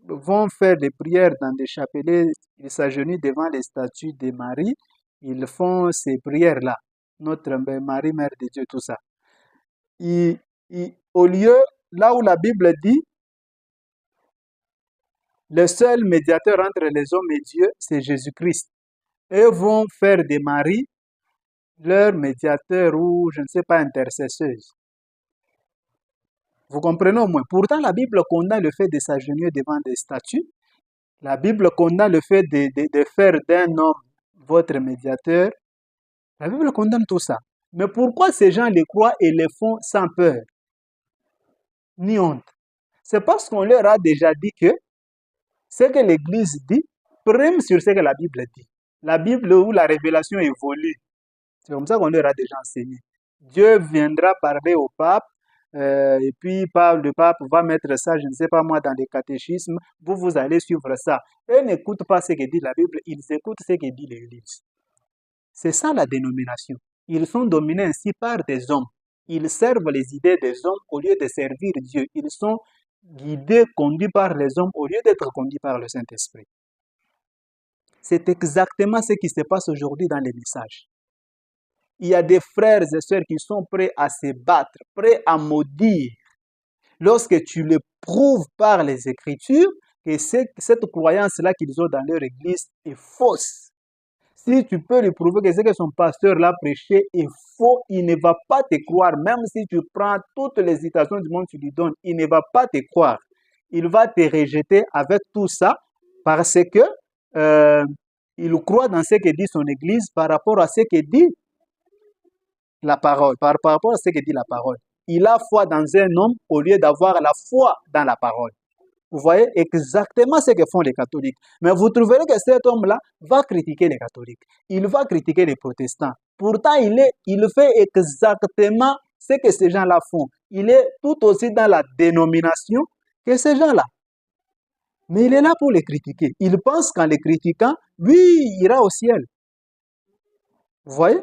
vont faire des prières dans des chapelets, ils s'agenouillent devant les statues de Marie, ils font ces prières-là. Notre Marie, Mère de Dieu, tout ça. Au lieu, là où la Bible dit, le seul médiateur entre les hommes et Dieu, c'est Jésus-Christ. Eux vont faire de Marie leur médiateur ou, je ne sais pas, intercesseuse. Vous comprenez au moins. Pourtant, la Bible condamne le fait de s'agenouiller devant des statues. La Bible condamne le fait de faire d'un homme votre médiateur. La Bible condamne tout ça. Mais pourquoi ces gens les croient et les font sans peur, ni honte? C'est parce qu'on leur a déjà dit que ce que l'Église dit prime sur ce que la Bible dit. La Bible où la révélation évolue. C'est comme ça qu'on leur a déjà enseigné. Dieu viendra parler au pape, et puis le pape va mettre ça, je ne sais pas moi, dans les catéchismes. Vous allez suivre ça. Eux n'écoutent pas ce que dit la Bible, ils écoutent ce que dit l'Église. C'est ça la dénomination. Ils sont dominés ainsi par des hommes. Ils servent les idées des hommes au lieu de servir Dieu. Ils sont guidés, conduits par les hommes au lieu d'être conduits par le Saint-Esprit. C'est exactement ce qui se passe aujourd'hui dans les messages. Il y a des frères et sœurs qui sont prêts à se battre, prêts à maudire. Lorsque tu le prouves par les Écritures que cette croyance-là qu'ils ont dans leur église est fausse. Si tu peux lui prouver que ce que son pasteur l'a prêché est faux, il ne va pas te croire. Même si tu prends toutes les citations du monde, tu lui donnes, il ne va pas te croire. Il va te rejeter avec tout ça parce que il croit dans ce que dit son église par rapport à ce que dit la parole, par rapport à ce que dit la parole. Il a foi dans un homme au lieu d'avoir la foi dans la parole. Vous voyez exactement ce que font les catholiques. Mais vous trouverez que cet homme-là va critiquer les catholiques. Il va critiquer les protestants. Pourtant, il fait exactement ce que ces gens-là font. Il est tout aussi dans la dénomination que ces gens-là. Mais il est là pour les critiquer. Il pense qu'en les critiquant, lui, il ira au ciel. Vous voyez?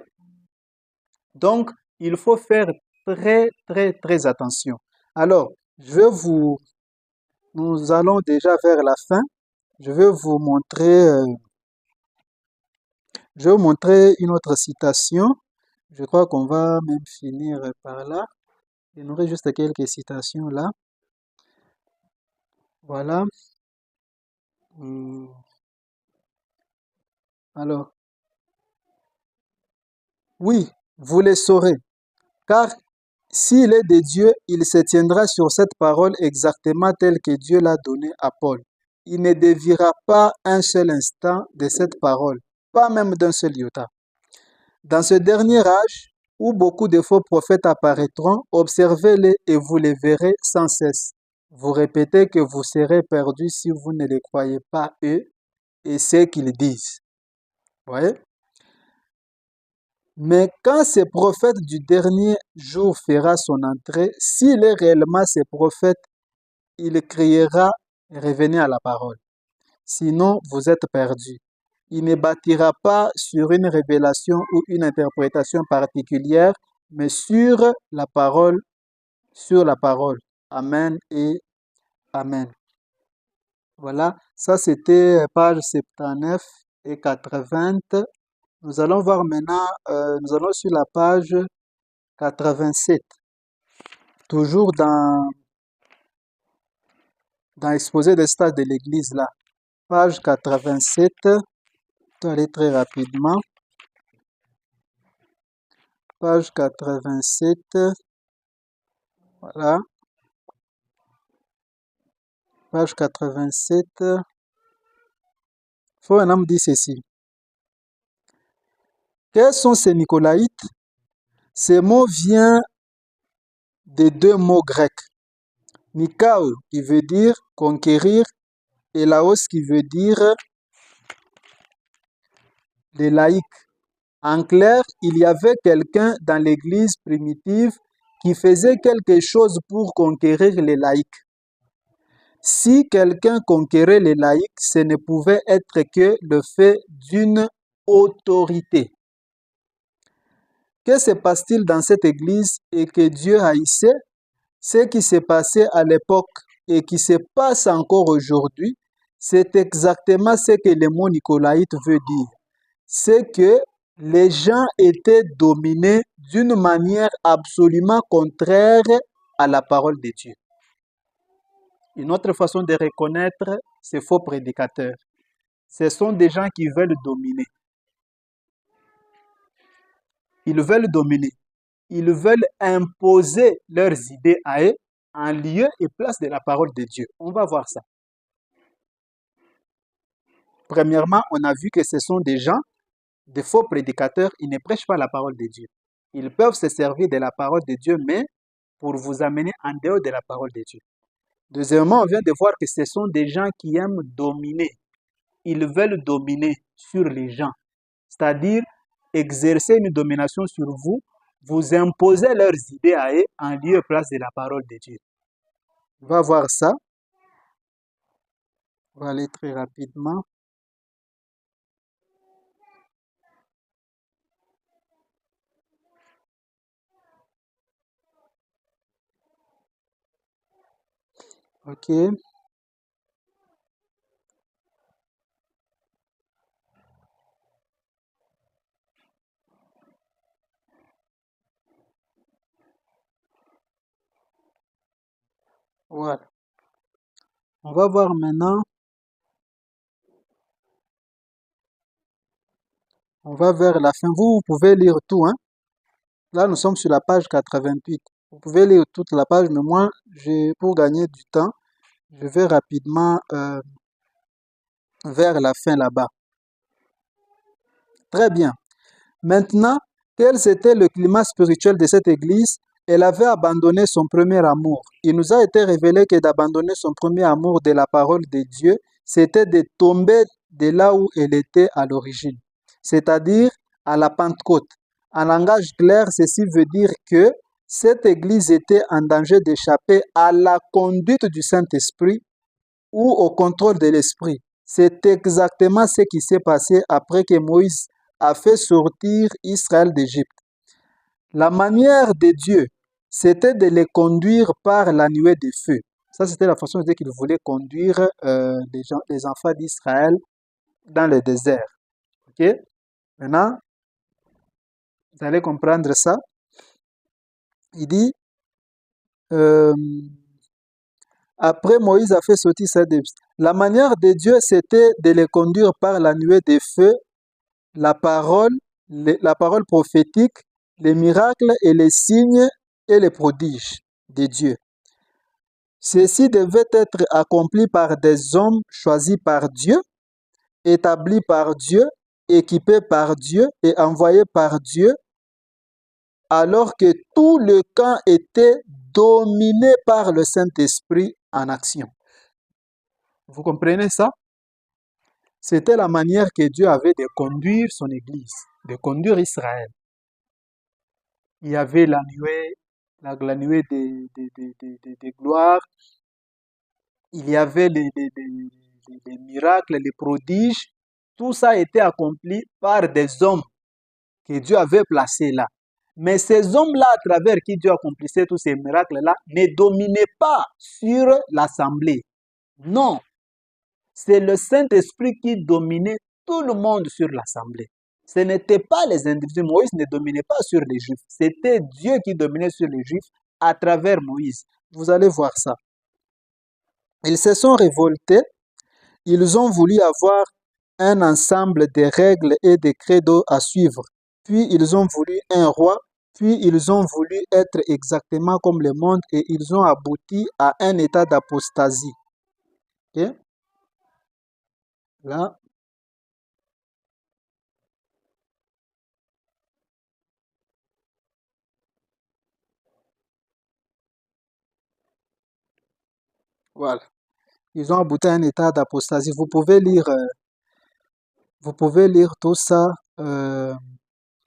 Donc, il faut faire très, très, très attention. Alors, nous allons déjà vers la fin. Je vais vous montrer une autre citation. Je crois qu'on va même finir par là. Il nous reste juste quelques citations là. Voilà. Alors, oui, vous les saurez. Car s'il est de Dieu, il se tiendra sur cette parole exactement telle que Dieu l'a donnée à Paul. Il ne déviera pas un seul instant de cette parole, pas même d'un seul iota. Dans ce dernier âge, où beaucoup de faux prophètes apparaîtront, observez-les et vous les verrez sans cesse. Vous répétez que vous serez perdus si vous ne les croyez pas eux et ce qu'ils disent. Vous voyez? Mais quand ce prophète du dernier jour fera son entrée, s'il est réellement ce prophète, il criera « Revenez à la parole ». Sinon, vous êtes perdus. Il ne bâtira pas sur une révélation ou une interprétation particulière, mais sur la parole. Amen et Amen. Voilà, ça c'était page 79 et 80. Nous allons voir maintenant, nous allons sur la page 87. toujours dans l'exposé des stades de l'Église, là. Page 87, je vais aller très rapidement. Page 87, voilà. Page 87, faut un homme dit ceci. Quels sont ces Nicolaïtes? Ce mot vient de deux mots grecs. Nikao, qui veut dire conquérir, et Laos, qui veut dire les laïcs. En clair, il y avait quelqu'un dans l'église primitive qui faisait quelque chose pour conquérir les laïcs. Si quelqu'un conquérait les laïcs, ce ne pouvait être que le fait d'une autorité. Que se passe-t-il dans cette église et que Dieu haïssait? Ce qui s'est passé à l'époque et qui se passe encore aujourd'hui, c'est exactement ce que le mot Nicolaïte veut dire. C'est que les gens étaient dominés d'une manière absolument contraire à la parole de Dieu. Une autre façon de reconnaître ces faux prédicateurs, ce sont des gens qui veulent dominer. Ils veulent dominer. Ils veulent imposer leurs idées à eux en lieu et place de la parole de Dieu. On va voir ça. Premièrement, on a vu que ce sont des gens, des faux prédicateurs, ils ne prêchent pas la parole de Dieu. Ils peuvent se servir de la parole de Dieu, mais pour vous amener en dehors de la parole de Dieu. Deuxièmement, on vient de voir que ce sont des gens qui aiment dominer. Ils veulent dominer sur les gens, c'est-à-dire exercer une domination sur vous, vous imposer leurs idées à eux en lieu et place de la parole de Dieu. On va voir ça. On va aller très rapidement. Ok. Voilà. On va voir maintenant. On va vers la fin. Vous pouvez lire tout, hein. Là, nous sommes sur la page 88. Vous pouvez lire toute la page, mais moi, pour gagner du temps, je vais rapidement vers la fin là-bas. Très bien. Maintenant, quel était le climat spirituel de cette église? Elle avait abandonné son premier amour. Il nous a été révélé que d'abandonner son premier amour de la parole de Dieu, c'était de tomber de là où elle était à l'origine, c'est-à-dire à la Pentecôte. En langage clair, ceci veut dire que cette église était en danger d'échapper à la conduite du Saint-Esprit ou au contrôle de l'Esprit. C'est exactement ce qui s'est passé après que Moïse a fait sortir Israël d'Égypte. La manière de Dieu, c'était de les conduire par la nuée de feu. Ça, c'était la façon dont il voulait conduire les enfants d'Israël dans le désert. Ok? Maintenant, vous allez comprendre ça. Il dit, après Moïse a fait sortir Israël d'Égypte. La manière de Dieu, c'était de les conduire par la nuée de feu, la parole prophétique, les miracles et les signes et les prodiges de Dieu. Ceci devait être accompli par des hommes choisis par Dieu, établis par Dieu, équipés par Dieu et envoyés par Dieu, alors que tout le camp était dominé par le Saint-Esprit en action. Vous comprenez ça? C'était la manière que Dieu avait de conduire son Église, de conduire Israël. Il y avait la nuée de gloire, il y avait les miracles, les prodiges. Tout ça a été accompli par des hommes que Dieu avait placés là. Mais ces hommes-là, à travers qui Dieu accomplissait tous ces miracles-là, ne dominaient pas sur l'assemblée. Non, c'est le Saint-Esprit qui dominait tout le monde sur l'assemblée. Ce n'était pas les individus. Moïse ne dominait pas sur les Juifs. C'était Dieu qui dominait sur les Juifs à travers Moïse. Vous allez voir ça. Ils se sont révoltés, ils ont voulu avoir un ensemble de règles et de credos à suivre. Puis ils ont voulu un roi, puis ils ont voulu être exactement comme le monde et ils ont abouti à un état d'apostasie. Ok? Là, voilà. Ils ont abouti à un état d'apostasie. Vous pouvez lire tout ça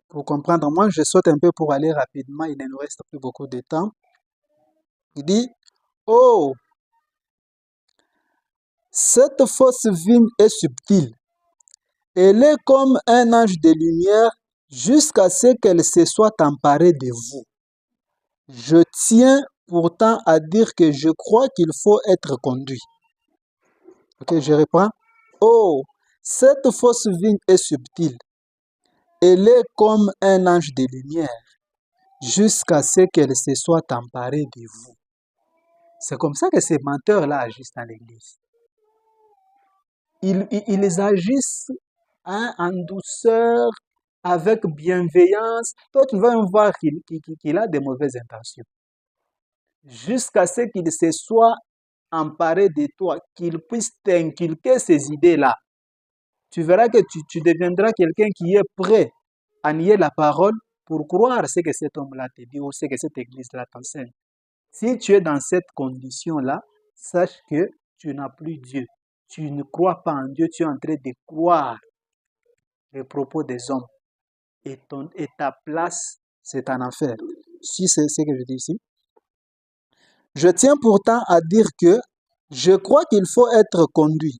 pour comprendre. Moi, je saute un peu pour aller rapidement. Il ne nous reste plus beaucoup de temps. Il dit, oh, cette fausse vigne est subtile. Elle est comme un ange de lumière jusqu'à ce qu'elle se soit emparée de vous. Je tiens pourtant à dire que je crois qu'il faut être conduit. Ok, je reprends. Oh, cette fausse vigne est subtile. Elle est comme un ange de lumière jusqu'à ce qu'elle se soit emparée de vous. C'est comme ça que ces menteurs-là agissent dans l'Église. Ils agissent en douceur, avec bienveillance. Toi, tu vas voir qu'il a de mauvaises intentions. Jusqu'à ce qu'il se soit emparé de toi, qu'il puisse t'inculquer ces idées-là. Tu verras que tu deviendras quelqu'un qui est prêt à nier la parole pour croire ce que cet homme-là te dit ou ce que cette église-là t'enseigne. Si tu es dans cette condition-là, sache que tu n'as plus Dieu. Tu ne crois pas en Dieu, tu es en train de croire les propos des hommes. Et ta place, c'est en enfer. Si c'est ce que je dis ici. Je tiens pourtant à dire que je crois qu'il faut être conduit.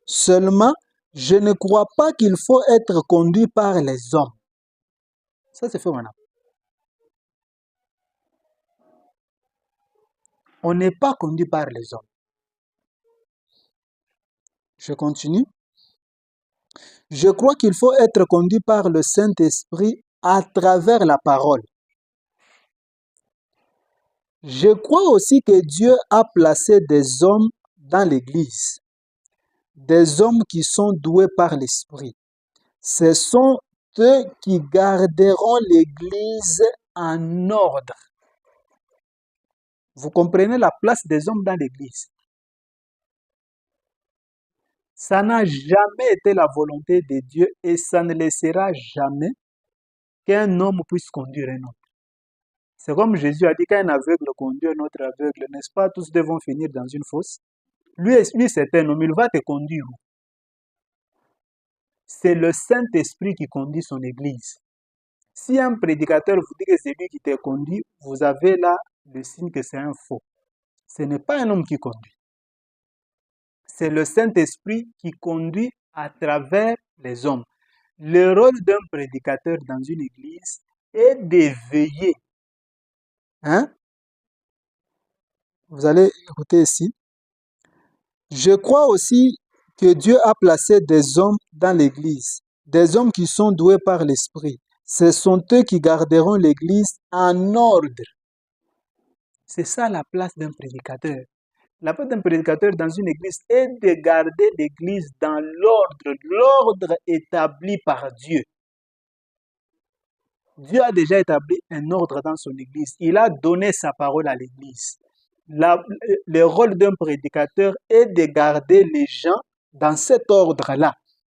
Seulement, je ne crois pas qu'il faut être conduit par les hommes. Ça, c'est fait maintenant. On n'est pas conduit par les hommes. Je continue. Je crois qu'il faut être conduit par le Saint-Esprit à travers la parole. Je crois aussi que Dieu a placé des hommes dans l'Église, des hommes qui sont doués par l'Esprit. Ce sont eux qui garderont l'Église en ordre. Vous comprenez la place des hommes dans l'Église? Ça n'a jamais été la volonté de Dieu et ça ne le sera jamais qu'un homme puisse conduire un autre. C'est comme Jésus a dit qu'un aveugle conduit un autre aveugle, n'est-ce pas? Tous devront finir dans une fosse. Lui, c'est un homme, il va te conduire. C'est le Saint-Esprit qui conduit son Église. Si un prédicateur vous dit que c'est lui qui te conduit, vous avez là le signe que c'est un faux. Ce n'est pas un homme qui conduit. C'est le Saint-Esprit qui conduit à travers les hommes. Le rôle d'un prédicateur dans une église est de veiller. Hein? Vous allez écouter ici. Je crois aussi que Dieu a placé des hommes dans l'église, des hommes qui sont doués par l'Esprit. Ce sont eux qui garderont l'église en ordre. C'est ça la place d'un prédicateur. La place d'un prédicateur dans une église est de garder l'église dans l'ordre établi par Dieu. Dieu a déjà établi un ordre dans son église. Il a donné sa parole à l'église. Le rôle d'un prédicateur est de garder les gens dans cet ordre-là.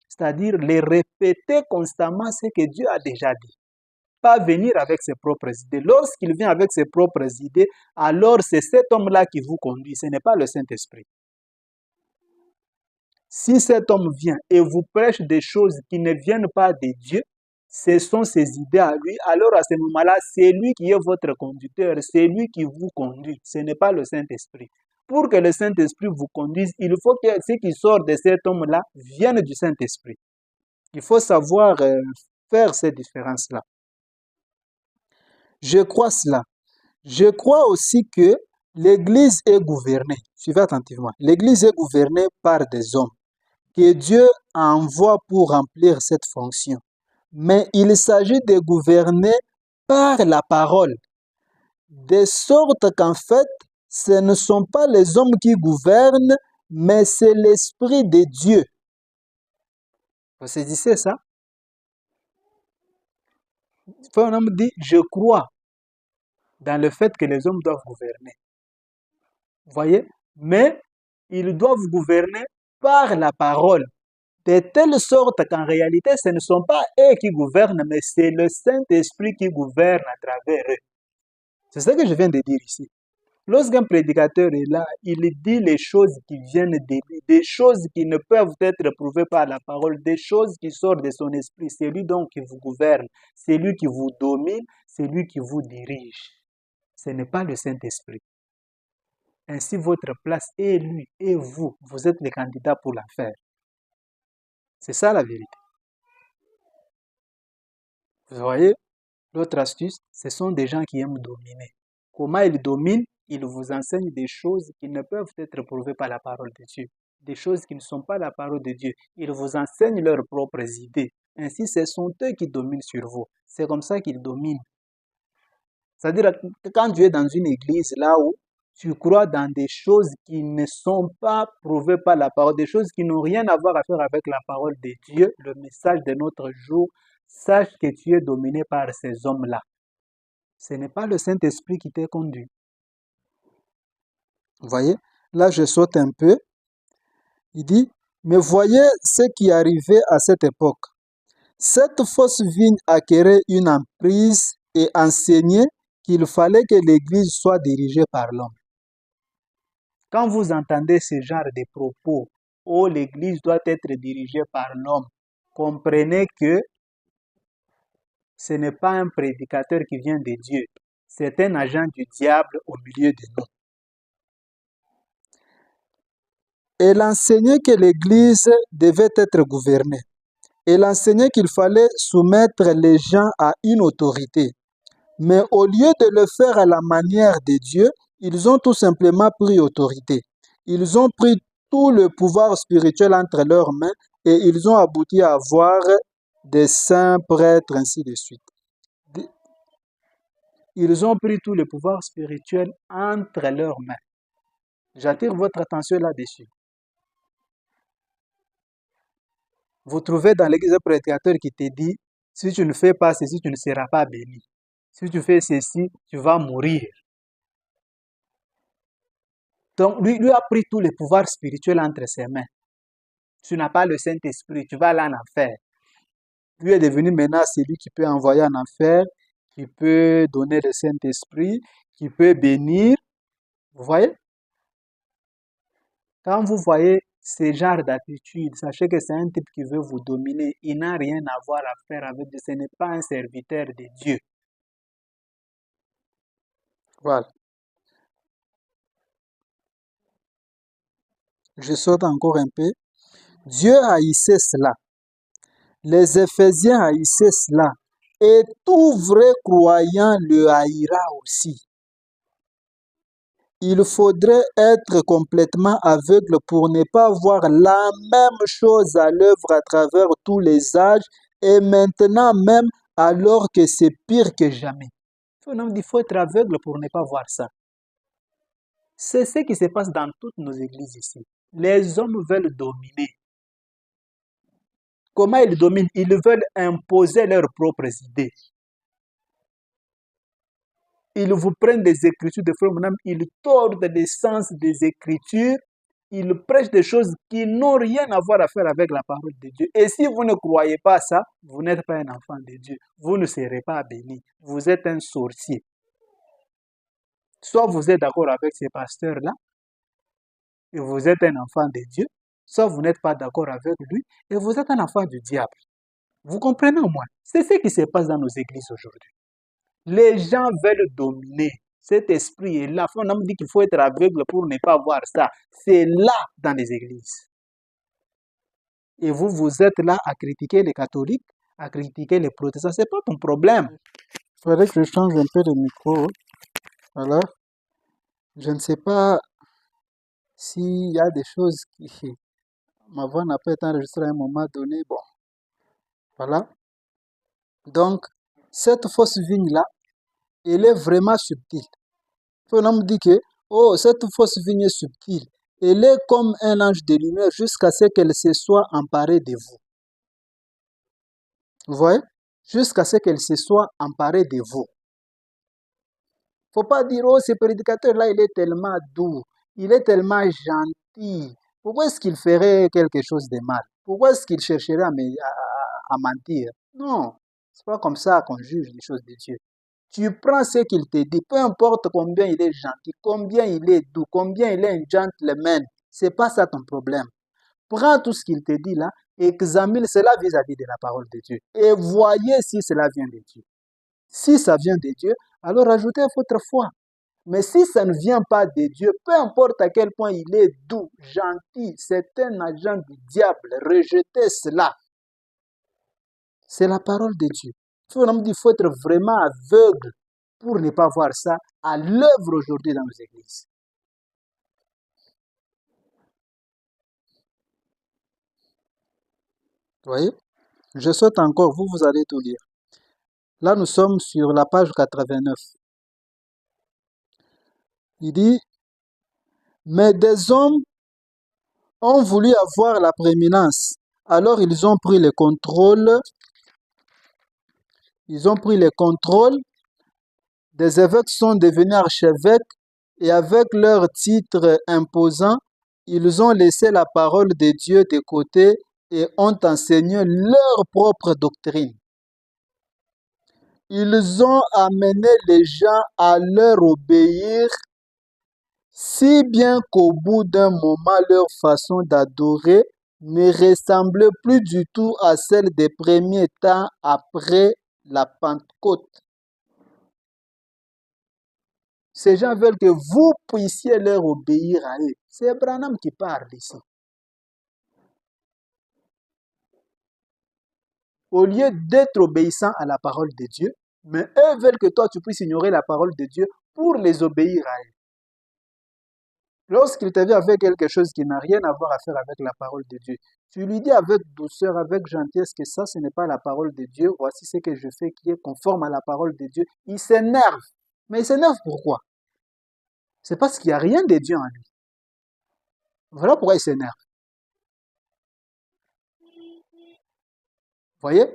C'est-à-dire les répéter constamment ce que Dieu a déjà dit. Pas venir avec ses propres idées. Lorsqu'il vient avec ses propres idées, alors c'est cet homme-là qui vous conduit. Ce n'est pas le Saint-Esprit. Si cet homme vient et vous prêche des choses qui ne viennent pas de Dieu, ce sont ses idées à lui, alors à ce moment-là, c'est lui qui est votre conducteur, c'est lui qui vous conduit, ce n'est pas le Saint-Esprit. Pour que le Saint-Esprit vous conduise, il faut que ce qui sort de cet homme-là vienne du Saint-Esprit. Il faut savoir faire ces différences-là. Je crois cela. Je crois aussi que l'Église est gouvernée, suivez attentivement, l'Église est gouvernée par des hommes que Dieu envoie pour remplir cette fonction. Mais il s'agit de gouverner par la parole. de sorte qu'en fait, ce ne sont pas les hommes qui gouvernent, mais c'est l'Esprit de Dieu. Vous saisissez ça? Un homme dit, je crois dans le fait que les hommes doivent gouverner. Vous voyez? Mais ils doivent gouverner par la parole, de telle sorte qu'en réalité, ce ne sont pas eux qui gouvernent, mais c'est le Saint-Esprit qui gouverne à travers eux. C'est ce que je viens de dire ici. Lorsqu'un prédicateur est là, il dit les choses qui viennent de lui, des choses qui ne peuvent être prouvées par la parole, des choses qui sortent de son esprit. C'est lui donc qui vous gouverne, c'est lui qui vous domine, c'est lui qui vous dirige. Ce n'est pas le Saint-Esprit. Ainsi, votre place est lui et vous. Vous êtes les candidats pour la faire. C'est ça la vérité. Vous voyez, l'autre astuce, ce sont des gens qui aiment dominer. Comment ils dominent? Ils vous enseignent des choses qui ne peuvent être prouvées par la parole de Dieu. Des choses qui ne sont pas la parole de Dieu. Ils vous enseignent leurs propres idées. Ainsi, ce sont eux qui dominent sur vous. C'est comme ça qu'ils dominent. C'est-à-dire que quand tu es dans une église là où tu crois dans des choses qui ne sont pas prouvées par la parole, des choses qui n'ont rien à voir à faire avec la parole de Dieu, le message de notre jour, sache que tu es dominé par ces hommes-là. Ce n'est pas le Saint-Esprit qui t'a conduit. Vous voyez, là je saute un peu. Il dit, mais voyez ce qui arrivait à cette époque. Cette fausse vigne acquérait une emprise et enseignait qu'il fallait que l'Église soit dirigée par l'homme. Quand vous entendez ce genre de propos, où l'Église doit être dirigée par l'homme, comprenez que ce n'est pas un prédicateur qui vient de Dieu, c'est un agent du diable au milieu de nous. Elle enseignait que l'Église devait être gouvernée. Elle enseignait qu'il fallait soumettre les gens à une autorité. Mais au lieu de le faire à la manière de Dieu, ils ont tout simplement pris autorité. Ils ont pris tout le pouvoir spirituel entre leurs mains et ils ont abouti à avoir des saints prêtres, ainsi de suite. Ils ont pris tout le pouvoir spirituel entre leurs mains. J'attire votre attention là-dessus. Vous trouvez dans l'église un prédicateur qui te dit, si tu ne fais pas ceci, tu ne seras pas béni. Si tu fais ceci, tu vas mourir. Donc, lui a pris tous les pouvoirs spirituels entre ses mains. Tu n'as pas le Saint-Esprit, tu vas aller en enfer. Lui est devenu maintenant celui qui peut envoyer en enfer, qui peut donner le Saint-Esprit, qui peut bénir. Vous voyez? Quand vous voyez ce genre d'attitude, sachez que c'est un type qui veut vous dominer. Il n'a rien à voir à faire avec Dieu. Ce n'est pas un serviteur de Dieu. Voilà. Je saute encore un peu. Dieu haïssait cela. Les Éphésiens haïssaient cela. Et tout vrai croyant le haïra aussi. Il faudrait être complètement aveugle pour ne pas voir la même chose à l'œuvre à travers tous les âges et maintenant même alors que c'est pire que jamais. Il faut être aveugle pour ne pas voir ça. C'est ce qui se passe dans toutes nos églises ici. Les hommes veulent dominer. Comment ils dominent? Ils veulent imposer leurs propres idées. Ils vous prennent des écritures de frère Branham, ils tordent le sens des écritures, ils prêchent des choses qui n'ont rien à voir à faire avec la parole de Dieu. Et si vous ne croyez pas ça, vous n'êtes pas un enfant de Dieu. Vous ne serez pas béni. Vous êtes un sorcier. Soit vous êtes d'accord avec ces pasteurs-là, et vous êtes un enfant de Dieu, soit vous n'êtes pas d'accord avec lui, et vous êtes un enfant du diable. Vous comprenez au moins? C'est ce qui se passe dans nos églises aujourd'hui. Les gens veulent dominer. Cet esprit est là. On me dit qu'il faut être aveugle pour ne pas voir ça. C'est là dans les églises. Et vous, vous êtes là à critiquer les catholiques, à critiquer les protestants. Ce n'est pas ton problème. Il faudrait que je change un peu de micro. Voilà. Je ne sais pas s'il y a des choses qui... Ma voix n'a pas été enregistrée à un moment donné. Bon. Voilà. Donc, cette fausse vigne-là, elle est vraiment subtile. Un homme dit que, oh, cette fausse vigne est subtile. Elle est comme un ange de lumière jusqu'à ce qu'elle se soit emparée de vous. Vous voyez? Jusqu'à ce qu'elle se soit emparée de vous. Faut pas dire, oh, ce prédicateur-là, il est tellement doux, il est tellement gentil. Pourquoi est-ce qu'il ferait quelque chose de mal? Pourquoi est-ce qu'il chercherait à mentir? Non, c'est pas comme ça qu'on juge les choses de Dieu. Tu prends ce qu'il te dit, peu importe combien il est gentil, combien il est doux, combien il est un gentleman, c'est pas ça ton problème. Prends tout ce qu'il te dit là, examine cela vis-à-vis de la parole de Dieu et voyez si cela vient de Dieu. Si ça vient de Dieu, alors ajoutez votre foi. Mais si ça ne vient pas de Dieu, peu importe à quel point il est doux, gentil, c'est un agent du diable, rejetez cela. C'est la parole de Dieu. Il faut être vraiment aveugle pour ne pas voir ça à l'œuvre aujourd'hui dans nos églises. Vous voyez? Je saute encore, vous allez tout lire. Là, nous sommes sur la page 89. Il dit, mais des hommes ont voulu avoir la prééminence. Alors ils ont pris le contrôle. Ils ont pris le contrôle. Des évêques sont devenus archevêques et avec leur titre imposant, ils ont laissé la parole de Dieu de côté et ont enseigné leur propre doctrine. Ils ont amené les gens à leur obéir, si bien qu'au bout d'un moment, leur façon d'adorer ne ressemblait plus du tout à celle des premiers temps après la Pentecôte. Ces gens veulent que vous puissiez leur obéir à eux. C'est Branham qui parle ici. Au lieu d'être obéissant à la parole de Dieu, mais eux veulent que toi tu puisses ignorer la parole de Dieu pour les obéir à eux. Lorsqu'il te vient avec quelque chose qui n'a rien à voir à faire avec la parole de Dieu, tu lui dis avec douceur, avec gentillesse que ça, ce n'est pas la parole de Dieu. Voici ce que je fais qui est conforme à la parole de Dieu. Il s'énerve. Mais il s'énerve pourquoi? C'est parce qu'il n'y a rien de Dieu en lui. Voilà pourquoi il s'énerve. Vous voyez?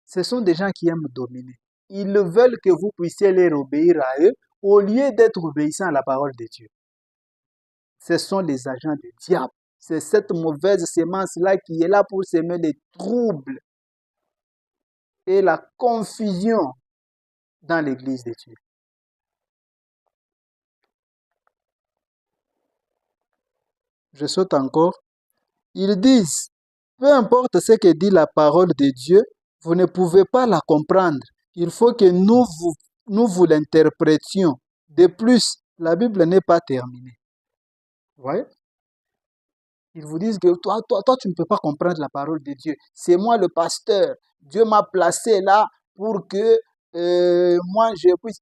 Ce sont des gens qui aiment dominer. Ils veulent que vous puissiez leur obéir à eux au lieu d'être obéissant à la parole de Dieu. Ce sont les agents du diable. C'est cette mauvaise sémence-là qui est là pour semer les troubles et la confusion dans l'église de Dieu. Je saute encore. Ils disent, peu importe ce que dit la parole de Dieu, vous ne pouvez pas la comprendre. Il faut que nous vous l'interprétions. De plus, la Bible n'est pas terminée. Vous voyez? Ils vous disent que toi, tu ne peux pas comprendre la parole de Dieu. C'est moi le pasteur. Dieu m'a placé là pour que moi je puisse.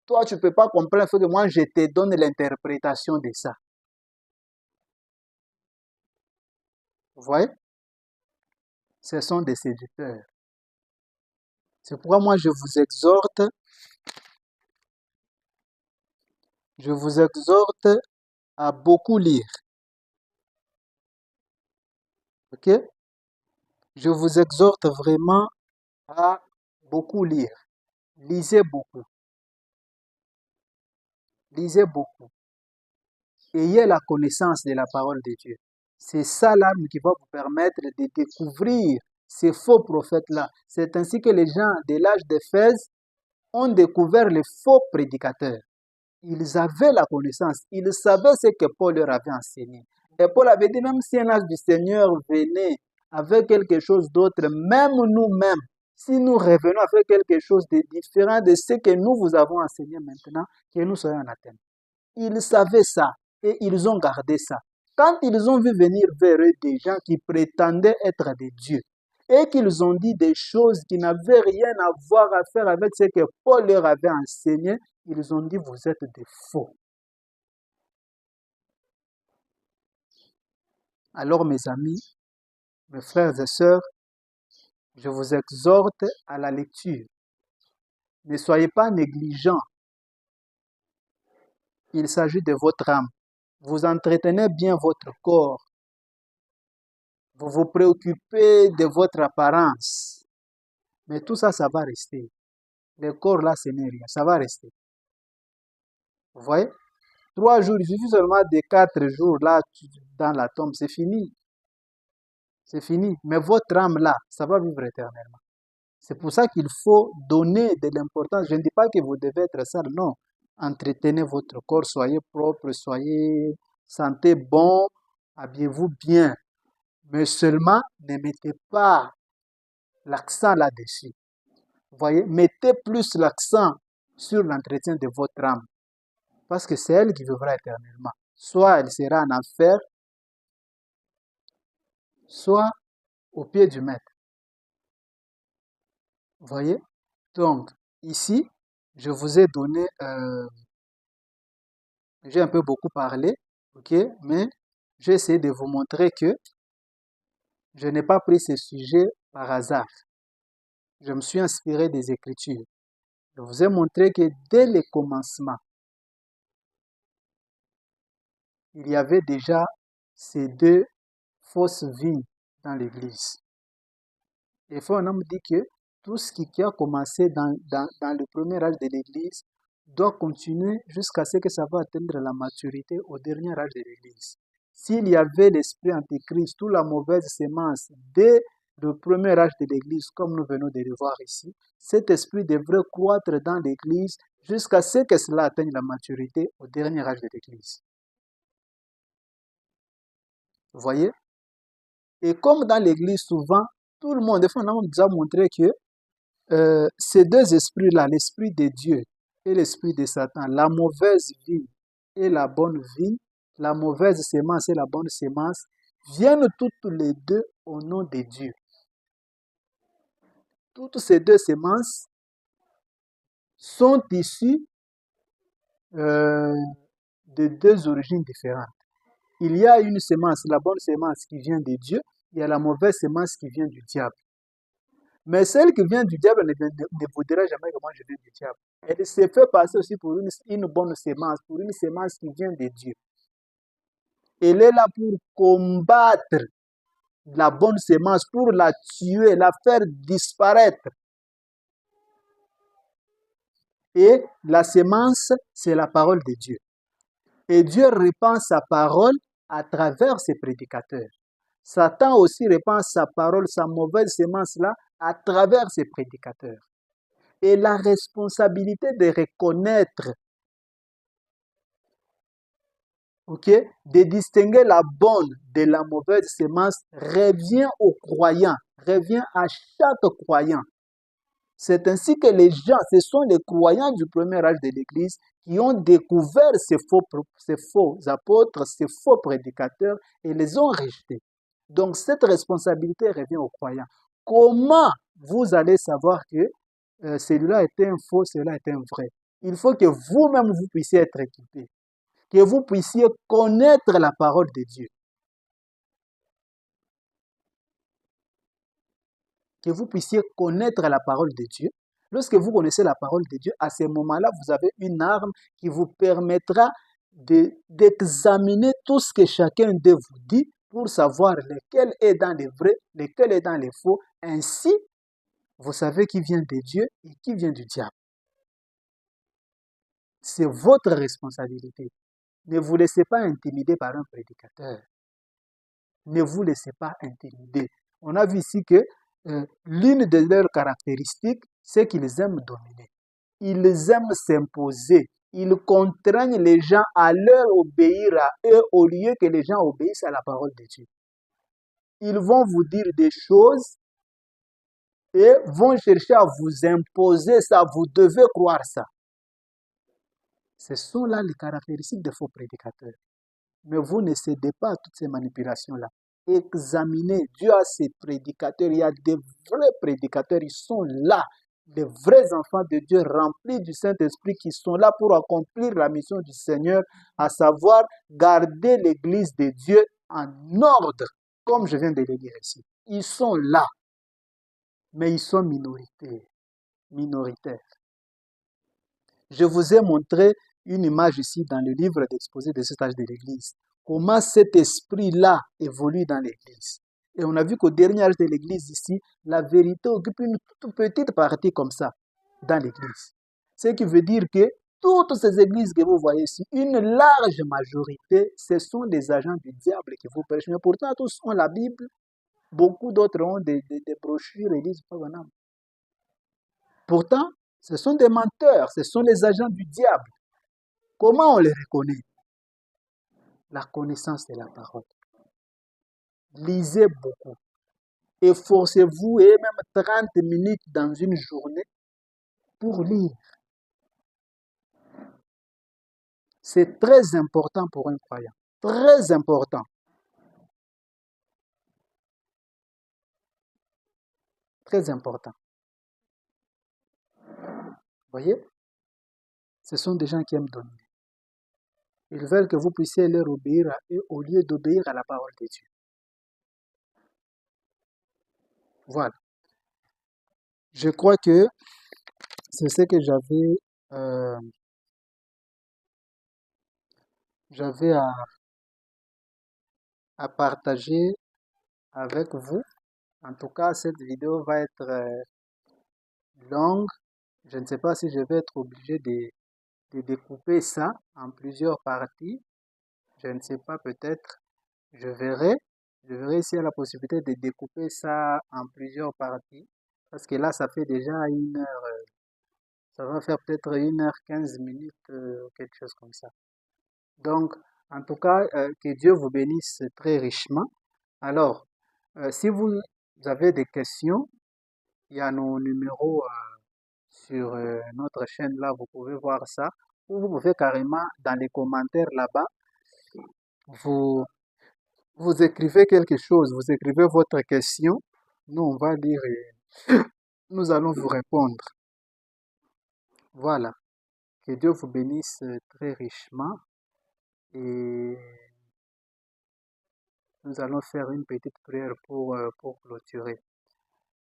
Toi, tu ne peux pas comprendre. Il faut que moi je te donne l'interprétation de ça. Vous voyez? Ce sont des séducteurs. C'est pourquoi moi je vous exhorte à beaucoup lire. Ok? Je vous exhorte vraiment à beaucoup lire. Lisez beaucoup. Lisez beaucoup. Ayez la connaissance de la parole de Dieu. C'est ça là qui va vous permettre de découvrir ces faux prophètes-là. C'est ainsi que les gens de l'âge d'Éphèse ont découvert les faux prédicateurs. Ils avaient la connaissance, ils savaient ce que Paul leur avait enseigné. Et Paul avait dit, même si un ange du Seigneur venait avec quelque chose d'autre, même nous-mêmes, si nous revenons avec quelque chose de différent de ce que nous vous avons enseigné maintenant, que nous soyons anathèmes. Ils savaient ça et ils ont gardé ça. Quand ils ont vu venir vers eux des gens qui prétendaient être des dieux et qu'ils ont dit des choses qui n'avaient rien à voir à faire avec ce que Paul leur avait enseigné, ils ont dit vous êtes des faux. Alors mes amis, mes frères et sœurs, je vous exhorte à la lecture. Ne soyez pas négligents il s'agit de votre âme. Vous entretenez bien votre corps. Vous vous préoccupez de votre apparence. Mais tout ça, ça va rester. Le corps, là, ce n'est rien. Ça va rester. Vous voyez? 3 jours, il suffit seulement de 4 jours, là, dans la tombe, c'est fini. C'est fini. Mais votre âme, là, ça va vivre éternellement. C'est pour ça qu'il faut donner de l'importance. Je ne dis pas que vous devez être sale, non. Entretenez votre corps, soyez propre, soyez sentez bon, habillez-vous bien. Mais seulement, ne mettez pas l'accent là-dessus. Vous voyez, mettez plus l'accent sur l'entretien de votre âme. Parce que c'est elle qui vivra éternellement. Soit elle sera en enfer, soit au pied du maître. Vous voyez? Donc, ici, je vous ai donné, j'ai un peu beaucoup parlé, ok, mais j'ai essayé de vous montrer que je n'ai pas pris ce sujet par hasard. Je me suis inspiré des Écritures. Je vous ai montré que dès le commencement, il y avait déjà ces deux fausses vignes dans l'Église. Et faut un homme dit que tout ce qui a commencé dans le premier âge de l'Église doit continuer jusqu'à ce que ça va atteindre la maturité au dernier âge de l'Église. S'il y avait l'esprit antéchrist ou la mauvaise sémence dès le premier âge de l'Église, comme nous venons de le voir ici, cet esprit devrait croître dans l'Église jusqu'à ce que cela atteigne la maturité au dernier âge de l'Église. Vous voyez? Et comme dans l'Église, souvent, tout le monde, des fois, on a déjà montré que ces deux esprits-là, l'esprit de Dieu et l'esprit de Satan, la mauvaise vie et la bonne vie, la mauvaise sémence et la bonne sémence, viennent toutes les deux au nom de Dieu. Toutes ces deux sémences sont issues de deux origines différentes. Il y a une sémence, la bonne sémence qui vient de Dieu, il y a la mauvaise sémence qui vient du diable. Mais celle qui vient du diable ne vous dira jamais que moi je viens du diable. Elle se fait passer aussi pour une bonne sémence, pour une sémence qui vient de Dieu. Elle est là pour combattre la bonne sémence, pour la tuer, la faire disparaître. Et la sémence, c'est la parole de Dieu. Et Dieu répand sa parole à travers ses prédicateurs. Satan aussi répand sa parole, sa mauvaise sémence là, à travers ses prédicateurs. Et la responsabilité de reconnaître, de distinguer la bonne de la mauvaise sémence revient aux croyants, revient à chaque croyant. C'est ainsi que les gens, ce sont les croyants du premier âge de l'Église qui ont découvert ces faux apôtres, ces faux prédicateurs et les ont rejetés. Donc cette responsabilité revient aux croyants. Comment vous allez savoir que celui-là est un faux, celui-là est un vrai? Il faut que vous-même vous puissiez être équipés, que vous puissiez connaître la parole de Dieu. Que vous puissiez connaître la parole de Dieu. Lorsque vous connaissez la parole de Dieu, à ce moment-là, vous avez une arme qui vous permettra d'examiner tout ce que chacun de vous dit pour savoir lequel est dans les vrais, lequel est dans les faux. Ainsi, vous savez qui vient de Dieu et qui vient du diable. C'est votre responsabilité. Ne vous laissez pas intimider par un prédicateur. Ne vous laissez pas intimider. On a vu ici que l'une de leurs caractéristiques, c'est qu'ils aiment dominer. Ils aiment s'imposer. Ils contraignent les gens à leur obéir à eux au lieu que les gens obéissent à la parole de Dieu. Ils vont vous dire des choses et vont chercher à vous imposer ça. Vous devez croire ça. Ce sont là les caractéristiques des faux prédicateurs. Mais vous ne cédez pas à toutes ces manipulations-là. Examinez. Dieu a ses prédicateurs. Il y a des vrais prédicateurs. Ils sont là. Des vrais enfants de Dieu remplis du Saint-Esprit qui sont là pour accomplir la mission du Seigneur, à savoir garder l'Église de Dieu en ordre, comme je viens de le dire ici. Ils sont là, mais ils sont minoritaires. Je vous ai montré une image ici dans le livre d'exposé de cet âge de l'Église. Comment cet esprit-là évolue dans l'Église. Et on a vu qu'au dernier âge de l'Église ici, la vérité occupe une toute petite partie comme ça dans l'Église. Ce qui veut dire que toutes ces églises que vous voyez ici, une large majorité, ce sont des agents du diable qui vous prêchent. Mais pourtant, tous ont la Bible. Beaucoup d'autres ont des brochures et disent pas bon. Pourtant, ce sont des menteurs, ce sont les agents du diable. Comment on les reconnaît? La connaissance de la parole. Lisez beaucoup. Efforcez-vous et même 30 minutes dans une journée pour lire. C'est très important pour un croyant. Très important. Très important. Voyez? Ce sont des gens qui aiment donner. Ils veulent que vous puissiez leur obéir à eux au lieu d'obéir à la parole de Dieu. Voilà. Je crois que c'est ce que j'avais à partager avec vous. En tout cas, cette vidéo va être longue. Je ne sais pas si je vais être obligé de découper ça en plusieurs parties. Je ne sais pas, peut-être. Je verrai. Je verrai s'il y a la possibilité de découper ça en plusieurs parties. Parce que là, ça fait déjà 1 heure. Ça va faire peut-être 1h15 quelque chose comme ça. Donc, en tout cas, que Dieu vous bénisse très richement. Alors, si vous avez des questions, il y a nos numéros sur notre chaîne là, vous pouvez voir ça. Ou vous pouvez carrément dans les commentaires là-bas, vous, vous écrivez quelque chose, vous écrivez votre question. Nous, on va lire et nous allons vous répondre. Voilà. Que Dieu vous bénisse très richement et nous allons faire une petite prière pour clôturer.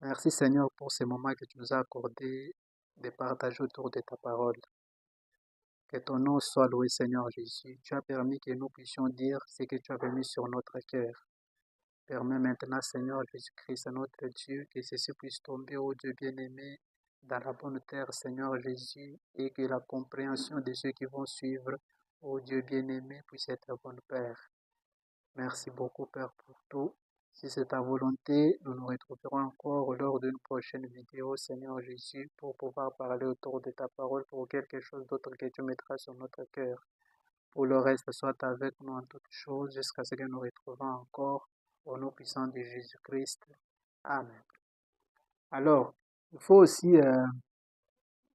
Merci Seigneur pour ce moment que tu nous as accordé de partager autour de ta parole. Que ton nom soit loué Seigneur Jésus. Tu as permis que nous puissions dire ce que tu as mis sur notre cœur. Permets maintenant Seigneur Jésus-Christ, notre Dieu, que ceci puisse tomber, ô Dieu bien-aimé, dans la bonne terre Seigneur Jésus, et que la compréhension de ceux qui vont suivre, ô Dieu bien-aimé, puisse être bonne Père. Merci beaucoup, Père, pour tout. Si c'est ta volonté, nous nous retrouverons encore lors d'une prochaine vidéo, Seigneur Jésus, pour pouvoir parler autour de ta parole, pour quelque chose d'autre que tu mettras sur notre cœur. Pour le reste, sois avec nous en toutes choses, jusqu'à ce que nous retrouvons encore au nom puissant de Jésus-Christ. Amen. Alors, il faut aussi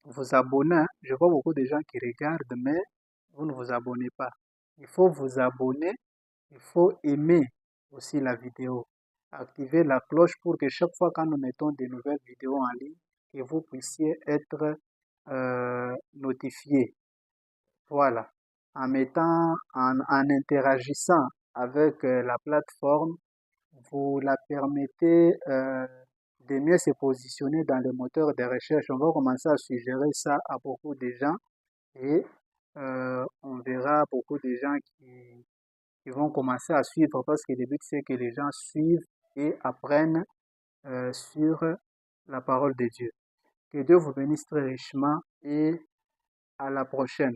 vous abonner. Je vois beaucoup de gens qui regardent, mais vous ne vous abonnez pas. Il faut vous abonner. Il faut aimer aussi la vidéo. Activer la cloche pour que chaque fois quand nous mettons de nouvelles vidéos en ligne, que vous puissiez être notifié. Voilà. En interagissant avec la plateforme, vous la permettez de mieux se positionner dans le moteur de recherche. On va commencer à suggérer ça à beaucoup de gens et on verra beaucoup de gens qui vont commencer à suivre parce que le but c'est que les gens suivent et apprennent sur la parole de Dieu. Que Dieu vous bénisse très richement et à la prochaine.